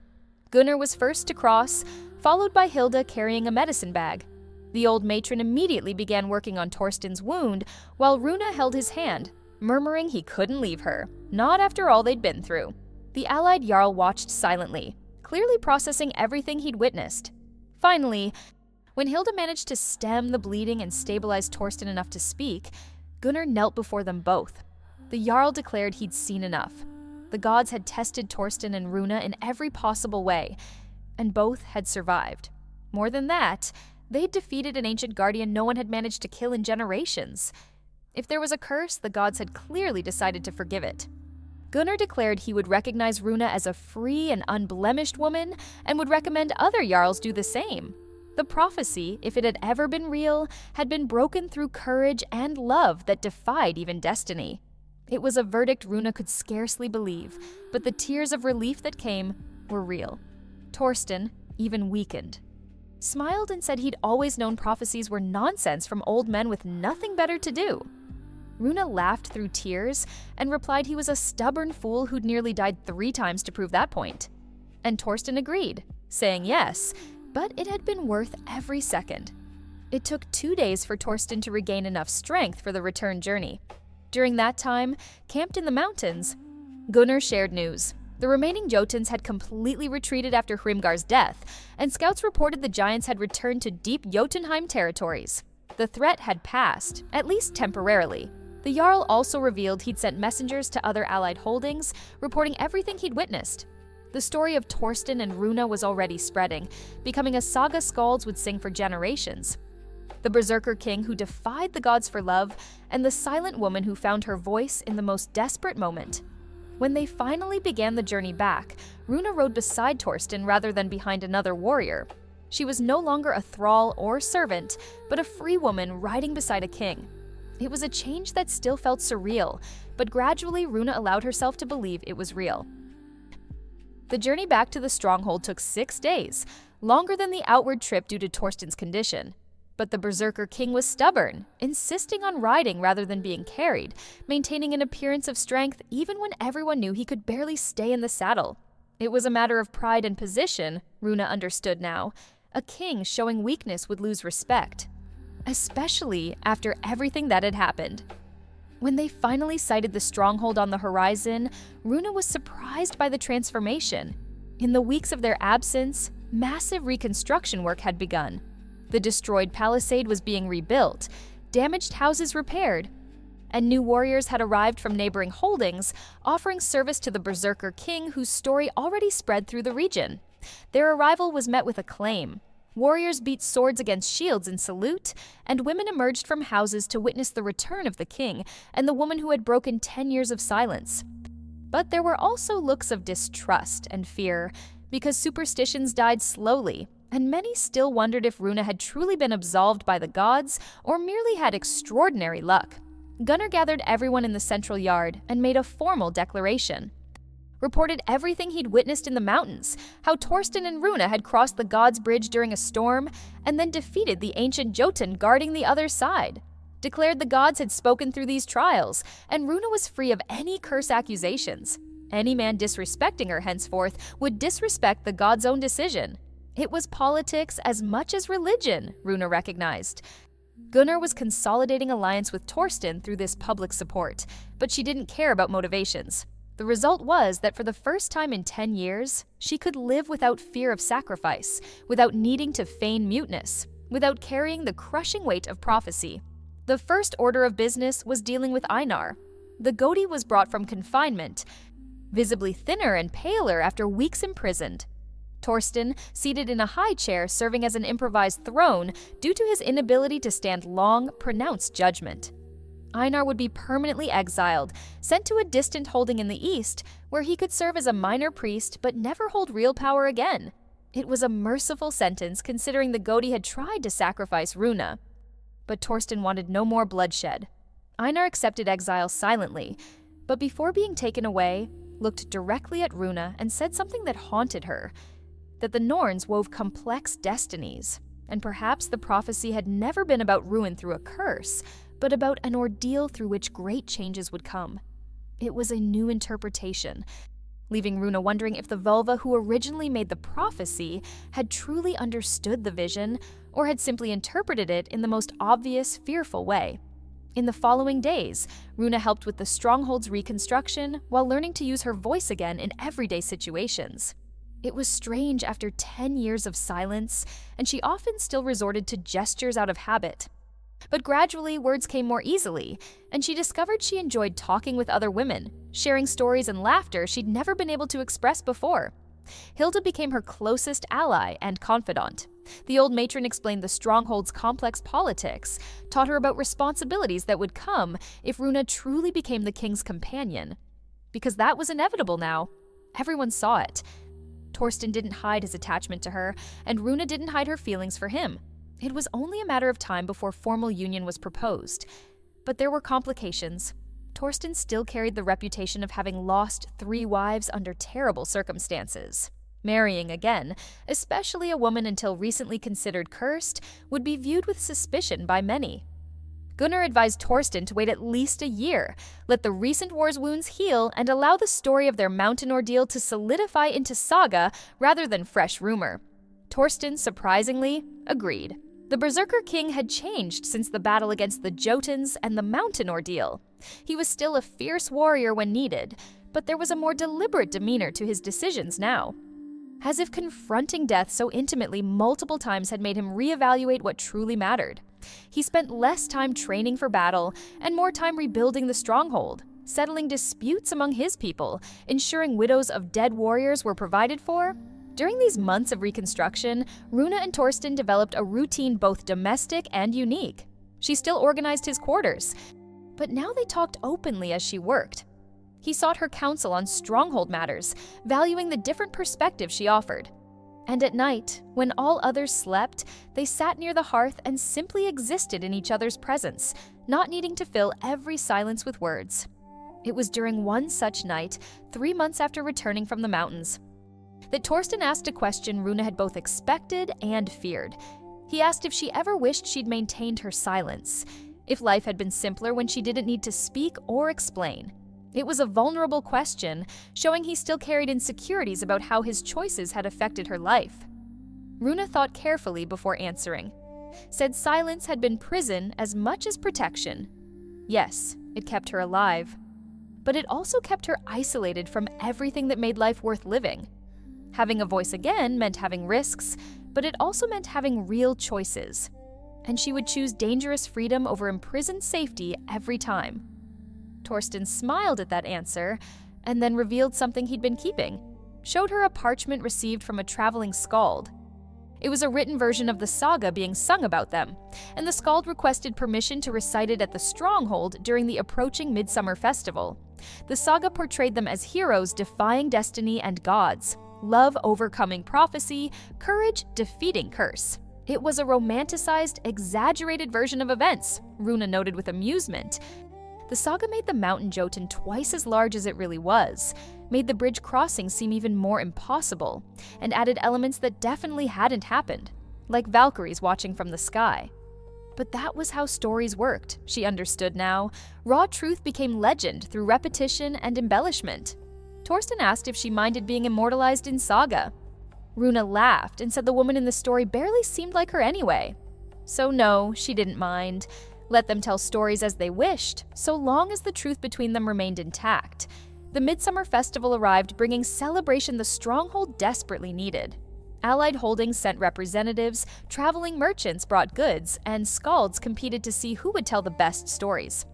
Gunnar was first to cross, followed by Hilda carrying a medicine bag. The old matron immediately began working on Torsten's wound, while Runa held his hand, murmuring he couldn't leave her, not after all they'd been through. The allied Jarl watched silently, clearly processing everything he'd witnessed. Finally, when Hilda managed to stem the bleeding and stabilize Torsten enough to speak, Gunnar knelt before them both. The Jarl declared he'd seen enough. The gods had tested Torsten and Runa in every possible way, and both had survived. More than that, they'd defeated an ancient guardian no one had managed to kill in generations. If there was a curse, the gods had clearly decided to forgive it. Gunnar declared he would recognize Runa as a free and unblemished woman, and would recommend other Jarls do the same. The prophecy, if it had ever been real, had been broken through courage and love that defied even destiny. It was a verdict Runa could scarcely believe, but the tears of relief that came were real. Torsten, even weakened, smiled and said he'd always known prophecies were nonsense from old men with nothing better to do. Runa laughed through tears and replied he was a stubborn fool who'd nearly died 3 times to prove that point. And Torsten agreed, saying yes, but it had been worth every second. It took 2 days for Torsten to regain enough strength for the return journey. During that time, camped in the mountains, Gunnar shared news. The remaining Jotuns had completely retreated after Hrimgar's death, and scouts reported the giants had returned to deep Jotunheim territories. The threat had passed, at least temporarily. The Jarl also revealed he'd sent messengers to other allied holdings, reporting everything he'd witnessed. The story of Torsten and Runa was already spreading, becoming a saga skalds would sing for generations. The Berserker King who defied the gods for love, and the silent woman who found her voice in the most desperate moment. When they finally began the journey back, Runa rode beside Torsten rather than behind another warrior. She was no longer a thrall or servant, but a free woman riding beside a king. It was a change that still felt surreal, but gradually Runa allowed herself to believe it was real. The journey back to the stronghold took 6 days, longer than the outward trip due to Torsten's condition. But the Berserker King was stubborn, insisting on riding rather than being carried, maintaining an appearance of strength even when everyone knew he could barely stay in the saddle. It was a matter of pride and position, Runa understood now. A king showing weakness would lose respect, especially after everything that had happened. When they finally sighted the stronghold on the horizon, Runa was surprised by the transformation. In the weeks of their absence, massive reconstruction work had begun. The destroyed palisade was being rebuilt, damaged houses repaired, and new warriors had arrived from neighboring holdings, offering service to the Berserker King whose story already spread through the region. Their arrival was met with acclaim. Warriors beat swords against shields in salute, and women emerged from houses to witness the return of the king and the woman who had broken 10 years of silence. But there were also looks of distrust and fear, because superstitions died slowly, and many still wondered if Runa had truly been absolved by the gods or merely had extraordinary luck. Gunnar gathered everyone in the central yard and made a formal declaration. Reported everything he'd witnessed in the mountains, how Torsten and Runa had crossed the God's Bridge during a storm, and then defeated the ancient Jotun guarding the other side. Declared the gods had spoken through these trials, and Runa was free of any curse accusations. Any man disrespecting her henceforth would disrespect the god's own decision. It was politics as much as religion, Runa recognized. Gunnar was consolidating alliance with Torsten through this public support, but she didn't care about motivations. The result was that for the first time in 10 years, she could live without fear of sacrifice, without needing to feign muteness, without carrying the crushing weight of prophecy. The first order of business was dealing with Einar. The goatee was brought from confinement, visibly thinner and paler after weeks imprisoned. Torsten, seated in a high chair serving as an improvised throne due to his inability to stand long, pronounced judgment. Einar would be permanently exiled, sent to a distant holding in the east, where he could serve as a minor priest but never hold real power again. It was a merciful sentence considering the goatee had tried to sacrifice Runa. But Torsten wanted no more bloodshed. Einar accepted exile silently, but before being taken away, looked directly at Runa and said something that haunted her, that the Norns wove complex destinies, and perhaps the prophecy had never been about ruin through a curse, but about an ordeal through which great changes would come. It was a new interpretation, leaving Runa wondering if the Völva who originally made the prophecy had truly understood the vision or had simply interpreted it in the most obvious, fearful way. In the following days, Runa helped with the stronghold's reconstruction while learning to use her voice again in everyday situations. It was strange after 10 years of silence, and she often still resorted to gestures out of habit. But gradually, words came more easily, and she discovered she enjoyed talking with other women, sharing stories and laughter she'd never been able to express before. Hilda became her closest ally and confidant. The old matron explained the stronghold's complex politics, taught her about responsibilities that would come if Runa truly became the king's companion. Because that was inevitable now. Everyone saw it. Torsten didn't hide his attachment to her, and Runa didn't hide her feelings for him. It was only a matter of time before formal union was proposed. But there were complications. Torsten still carried the reputation of having lost 3 wives under terrible circumstances. Marrying again, especially a woman until recently considered cursed, would be viewed with suspicion by many. Gunnar advised Torsten to wait at least a year, let the recent war's wounds heal, and allow the story of their mountain ordeal to solidify into saga rather than fresh rumor. Torsten, surprisingly, agreed. The Berserker King had changed since the battle against the Jotuns and the mountain ordeal. He was still a fierce warrior when needed, but there was a more deliberate demeanor to his decisions now. As if confronting death so intimately multiple times had made him reevaluate what truly mattered. He spent less time training for battle and more time rebuilding the stronghold, settling disputes among his people, ensuring widows of dead warriors were provided for. During these months of reconstruction, Runa and Torsten developed a routine both domestic and unique. She still organized his quarters, but now they talked openly as she worked. He sought her counsel on stronghold matters, valuing the different perspectives she offered. And at night, when all others slept, they sat near the hearth and simply existed in each other's presence, not needing to fill every silence with words. It was during one such night, 3 months after returning from the mountains, that Torsten asked a question Runa had both expected and feared. He asked if she ever wished she'd maintained her silence, if life had been simpler when she didn't need to speak or explain. It was a vulnerable question, showing he still carried insecurities about how his choices had affected her life. Runa thought carefully before answering. Said silence had been prison as much as protection. Yes, it kept her alive. But it also kept her isolated from everything that made life worth living. Having a voice again meant having risks, but it also meant having real choices. And she would choose dangerous freedom over imprisoned safety every time. Torsten smiled at that answer, and then revealed something he'd been keeping. Showed her a parchment received from a traveling skald. It was a written version of the saga being sung about them, and the skald requested permission to recite it at the stronghold during the approaching midsummer festival. The saga portrayed them as heroes defying destiny and gods, love overcoming prophecy, courage defeating curse. It was a romanticized, exaggerated version of events, Runa noted with amusement. The saga made the mountain Jotun twice as large as it really was, made the bridge crossing seem even more impossible, and added elements that definitely hadn't happened, like Valkyries watching from the sky. But that was how stories worked, she understood now. Raw truth became legend through repetition and embellishment. Torsten asked if she minded being immortalized in saga. Runa laughed and said the woman in the story barely seemed like her anyway. So no, she didn't mind. Let them tell stories as they wished, so long as the truth between them remained intact. The Midsummer Festival arrived, bringing celebration the stronghold desperately needed. Allied holdings sent representatives, traveling merchants brought goods, and skalds competed to see who would tell the best stories.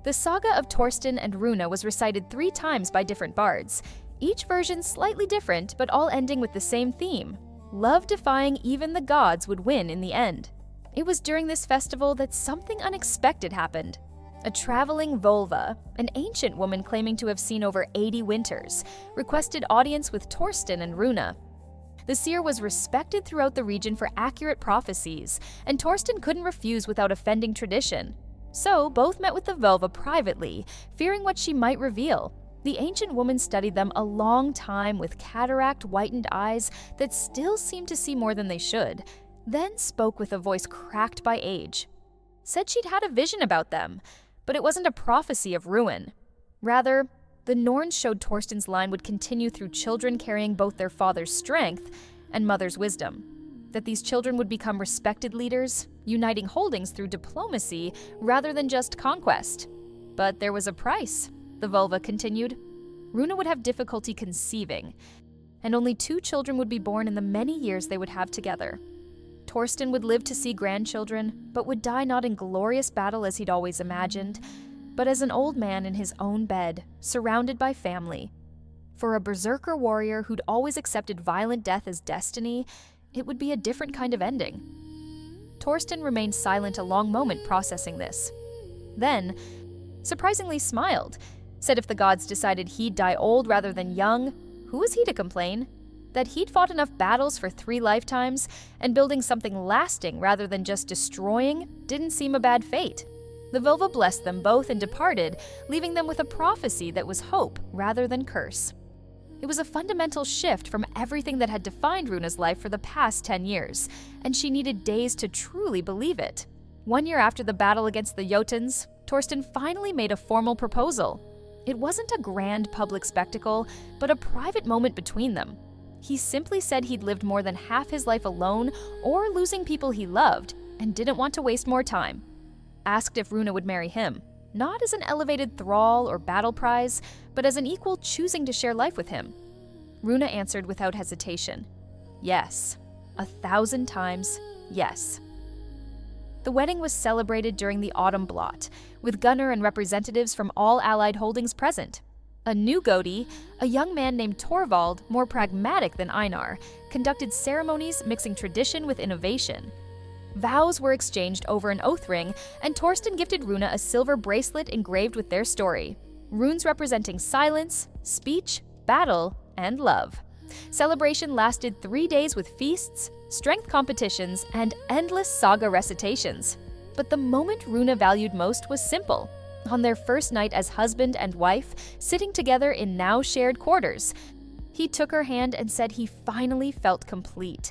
The saga of Torsten and Runa was recited 3 times by different bards, each version slightly different but all ending with the same theme. Love defying even the gods would win in the end. It was during this festival that something unexpected happened. A traveling vulva, an ancient woman claiming to have seen over 80 winters, requested audience with Torsten and Runa. The seer was respected throughout the region for accurate prophecies, and Torsten couldn't refuse without offending tradition. So both met with the vulva privately, fearing what she might reveal. The ancient woman studied them a long time with cataract-whitened eyes that still seemed to see more than they should, then spoke with a voice cracked by age. Said she'd had a vision about them, but it wasn't a prophecy of ruin. Rather, the Norns showed Torsten's line would continue through children carrying both their father's strength and mother's wisdom. That these children would become respected leaders, uniting holdings through diplomacy rather than just conquest. But there was a price, the vulva continued. Runa would have difficulty conceiving, and only 2 children would be born in the many years they would have together. Torsten would live to see grandchildren, but would die not in glorious battle as he'd always imagined, but as an old man in his own bed, surrounded by family. For a berserker warrior who'd always accepted violent death as destiny, it would be a different kind of ending. Torsten remained silent a long moment processing this. Then, surprisingly smiled, said if the gods decided he'd die old rather than young, who was he to complain? That he'd fought enough battles for 3 lifetimes, and building something lasting rather than just destroying didn't seem a bad fate. The vulva blessed them both and departed, leaving them with a prophecy that was hope rather than curse. It was a fundamental shift from everything that had defined Runa's life for the past 10 years, and she needed days to truly believe it. 1 year after the battle against the Jotuns, Torsten finally made a formal proposal. It wasn't a grand public spectacle, but a private moment between them. He simply said he'd lived more than half his life alone or losing people he loved and didn't want to waste more time. Asked if Runa would marry him, not as an elevated thrall or battle prize, but as an equal choosing to share life with him. Runa answered without hesitation. Yes. 1,000 times, yes. The wedding was celebrated during the autumn blot, with Gunnar and representatives from all allied holdings present. A new Godi, a young man named Torvald, more pragmatic than Einar, conducted ceremonies mixing tradition with innovation. Vows were exchanged over an oath ring, and Torsten gifted Runa a silver bracelet engraved with their story, runes representing silence, speech, battle, and love. Celebration lasted 3 days with feasts, strength competitions, and endless saga recitations. But the moment Runa valued most was simple. On their first night as husband and wife, sitting together in now shared quarters, he took her hand and said he finally felt complete,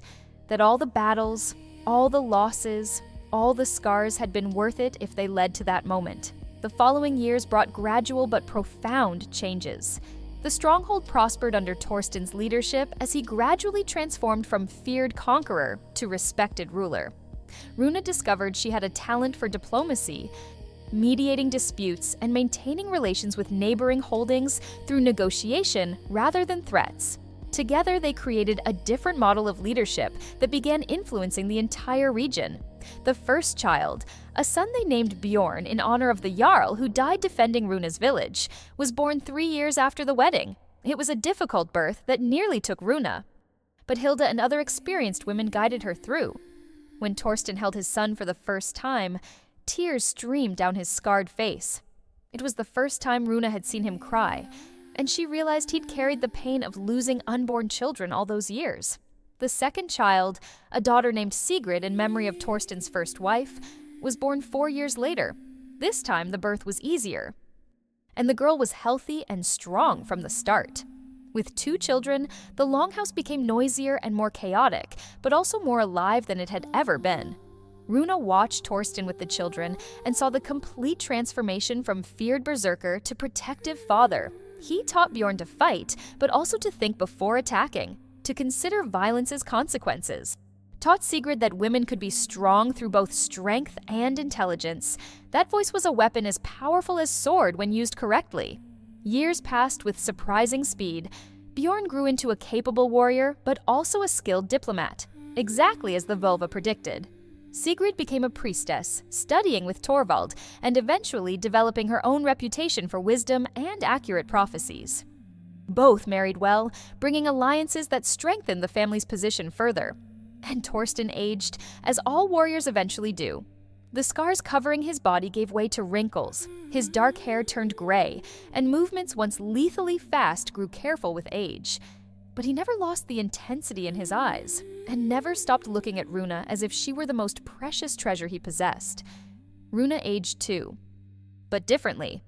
that all the battles, all the losses, all the scars had been worth it if they led to that moment. The following years brought gradual but profound changes. The stronghold prospered under Torsten's leadership as he gradually transformed from feared conqueror to respected ruler. Runa discovered she had a talent for diplomacy, mediating disputes and maintaining relations with neighboring holdings through negotiation rather than threats. Together, they created a different model of leadership that began influencing the entire region. The first child, a son they named Bjorn in honor of the Jarl who died defending Runa's village, was born 3 years after the wedding. It was a difficult birth that nearly took Runa. But Hilda and other experienced women guided her through. When Torsten held his son for the first time, tears streamed down his scarred face. It was the first time Runa had seen him cry, and she realized he'd carried the pain of losing unborn children all those years. The second child, a daughter named Sigrid in memory of Torsten's first wife, was born 4 years later. This time the birth was easier. And the girl was healthy and strong from the start. With 2 children, the longhouse became noisier and more chaotic, but also more alive than it had ever been. Runa watched Torsten with the children and saw the complete transformation from feared berserker to protective father. He taught Bjorn to fight, but also to think before attacking, to consider violence's consequences. Taught Sigrid that women could be strong through both strength and intelligence. That voice was a weapon as powerful as sword when used correctly. Years passed with surprising speed. Bjorn grew into a capable warrior, but also a skilled diplomat, exactly as the Völva predicted. Sigrid became a priestess, studying with Torvald, and eventually developing her own reputation for wisdom and accurate prophecies. Both married well, bringing alliances that strengthened the family's position further. And Torsten aged, as all warriors eventually do. The scars covering his body gave way to wrinkles, his dark hair turned gray, and movements once lethally fast grew careful with age. But he never lost the intensity in his eyes, and never stopped looking at Runa as if she were the most precious treasure he possessed. Runa aged too, but differently.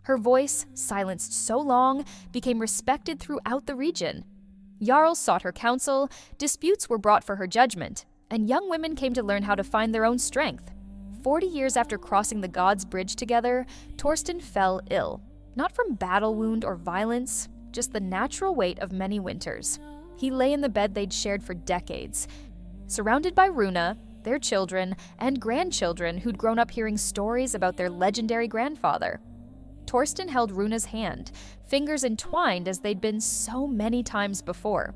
Her voice, silenced so long, became respected throughout the region. Jarls sought her counsel, disputes were brought for her judgment, and young women came to learn how to find their own strength. 40 years after crossing the gods' bridge together, Torsten fell ill, not from battle wound or violence, just the natural weight of many winters. He lay in the bed they'd shared for decades, surrounded by Runa, their children, and grandchildren who'd grown up hearing stories about their legendary grandfather. Torsten held Runa's hand, fingers entwined as they'd been so many times before.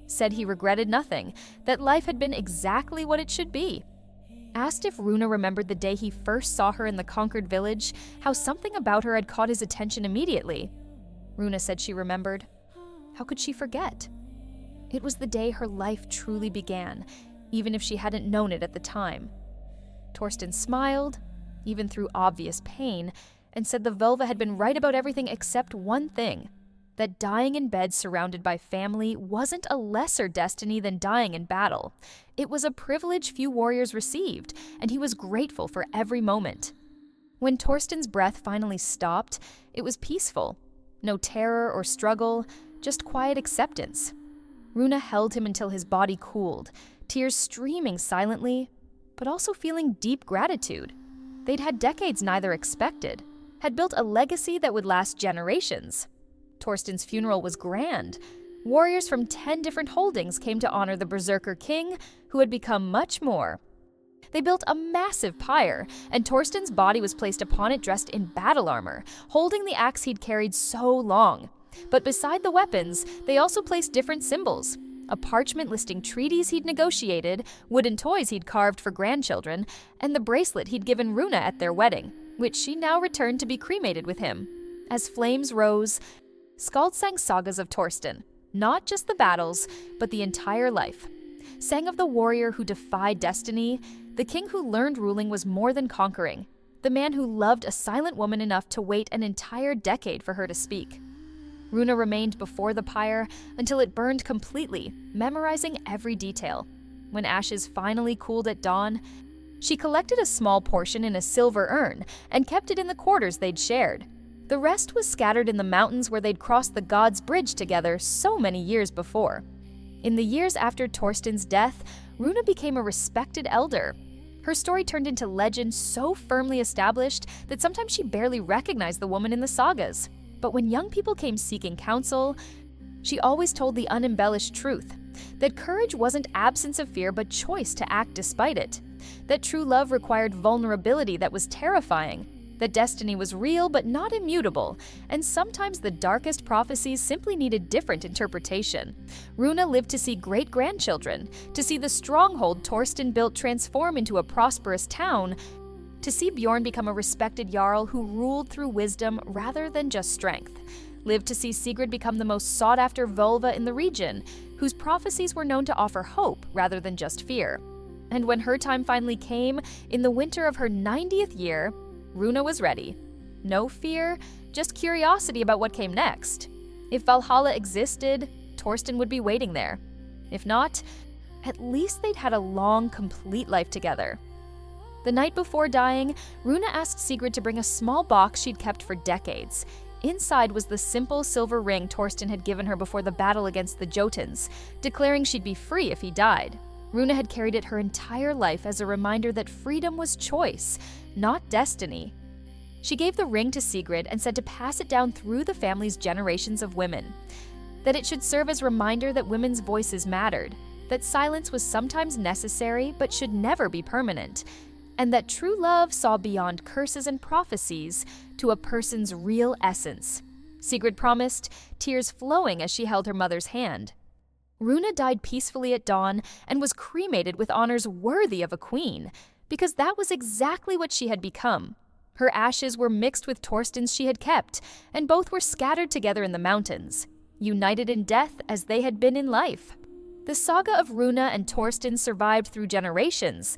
Said he regretted nothing, that life had been exactly what it should be. Asked if Runa remembered the day he first saw her in the conquered village, how something about her had caught his attention immediately. Runa said she remembered. How could she forget? It was the day her life truly began, even if she hadn't known it at the time. Torsten smiled, even through obvious pain, and said the Völva had been right about everything except one thing, that dying in bed surrounded by family wasn't a lesser destiny than dying in battle. It was a privilege few warriors received, and he was grateful for every moment. When Torsten's breath finally stopped, it was peaceful. No terror or struggle, just quiet acceptance. Runa held him until his body cooled, tears streaming silently, but also feeling deep gratitude. They'd had decades neither expected, had built a legacy that would last generations. Torsten's funeral was grand. Warriors from 10 different holdings came to honor the Berserker King, who had become much more. They built a massive pyre, and Torsten's body was placed upon it dressed in battle armor, holding the axe he'd carried so long. But beside the weapons, they also placed different symbols. A parchment listing treaties he'd negotiated, wooden toys he'd carved for grandchildren, and the bracelet he'd given Runa at their wedding, which she now returned to be cremated with him. As flames rose, Skald sang sagas of Torsten, not just the battles, but the entire life. Sang of the warrior who defied destiny, the king who learned ruling was more than conquering, the man who loved a silent woman enough to wait an entire decade for her to speak. Runa remained before the pyre until it burned completely, memorizing every detail. When ashes finally cooled at dawn, she collected a small portion in a silver urn and kept it in the quarters they'd shared. The rest was scattered in the mountains where they'd crossed the gods' bridge together so many years before. In the years after Torsten's death, Runa became a respected elder. Her story turned into legend so firmly established that sometimes she barely recognized the woman in the sagas. But when young people came seeking counsel, she always told the unembellished truth, that courage wasn't absence of fear but choice to act despite it, that true love required vulnerability that was terrifying, that destiny was real but not immutable, and sometimes the darkest prophecies simply needed different interpretation. Runa lived to see great-grandchildren, to see the stronghold Torsten built transform into a prosperous town, to see Bjorn become a respected jarl who ruled through wisdom rather than just strength. Lived to see Sigrid become the most sought-after Volva in the region, whose prophecies were known to offer hope rather than just fear. And when her time finally came, in the winter of her 90th year, Runa was ready. No fear, just curiosity about what came next. If Valhalla existed, Torsten would be waiting there. If not, at least they'd had a long, complete life together. The night before dying, Runa asked Sigrid to bring a small box she'd kept for decades. Inside was the simple silver ring Torsten had given her before the battle against the Jotuns, declaring she'd be free if he died. Runa had carried it her entire life as a reminder that freedom was choice, not destiny. She gave the ring to Sigrid and said to pass it down through the family's generations of women. That it should serve as a reminder that women's voices mattered, that silence was sometimes necessary but should never be permanent, and that true love saw beyond curses and prophecies to a person's real essence. Sigrid promised, tears flowing as she held her mother's hand. Runa died peacefully at dawn and was cremated with honors worthy of a queen, because that was exactly what she had become. Her ashes were mixed with Torsten's she had kept, and both were scattered together in the mountains, united in death as they had been in life. The saga of Runa and Torsten survived through generations,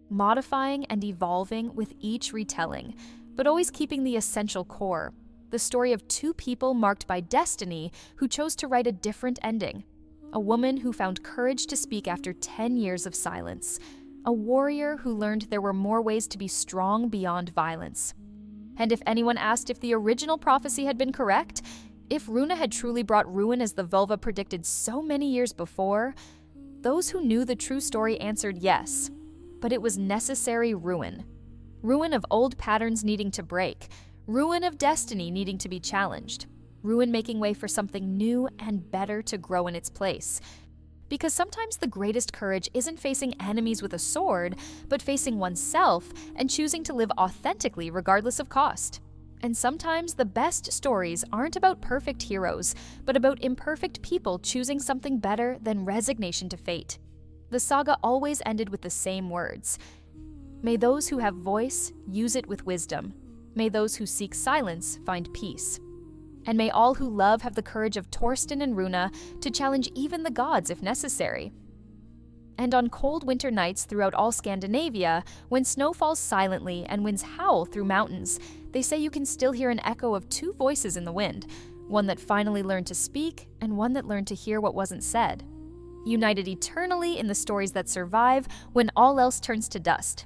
modifying and evolving with each retelling, but always keeping the essential core, the story of two people marked by destiny who chose to write a different ending. A woman who found courage to speak after 10 years of silence. A warrior who learned there were more ways to be strong beyond violence. And if anyone asked if the original prophecy had been correct, if Runa had truly brought ruin as the Volva predicted so many years before, those who knew the true story answered yes. But it was necessary ruin. Ruin of old patterns needing to break. Ruin of destiny needing to be challenged. Ruin making way for something new and better to grow in its place. Because sometimes the greatest courage isn't facing enemies with a sword, but facing oneself and choosing to live authentically regardless of cost. And sometimes the best stories aren't about perfect heroes, but about imperfect people choosing something better than resignation to fate. The saga always ended with the same words. May those who have voice use it with wisdom. May those who seek silence find peace. And may all who love have the courage of Torsten and Runa to challenge even the gods if necessary. And on cold winter nights throughout all Scandinavia, when snow falls silently and winds howl through mountains, they say you can still hear an echo of two voices in the wind, one that finally learned to speak and one that learned to hear what wasn't said. United eternally in the stories that survive when all else turns to dust.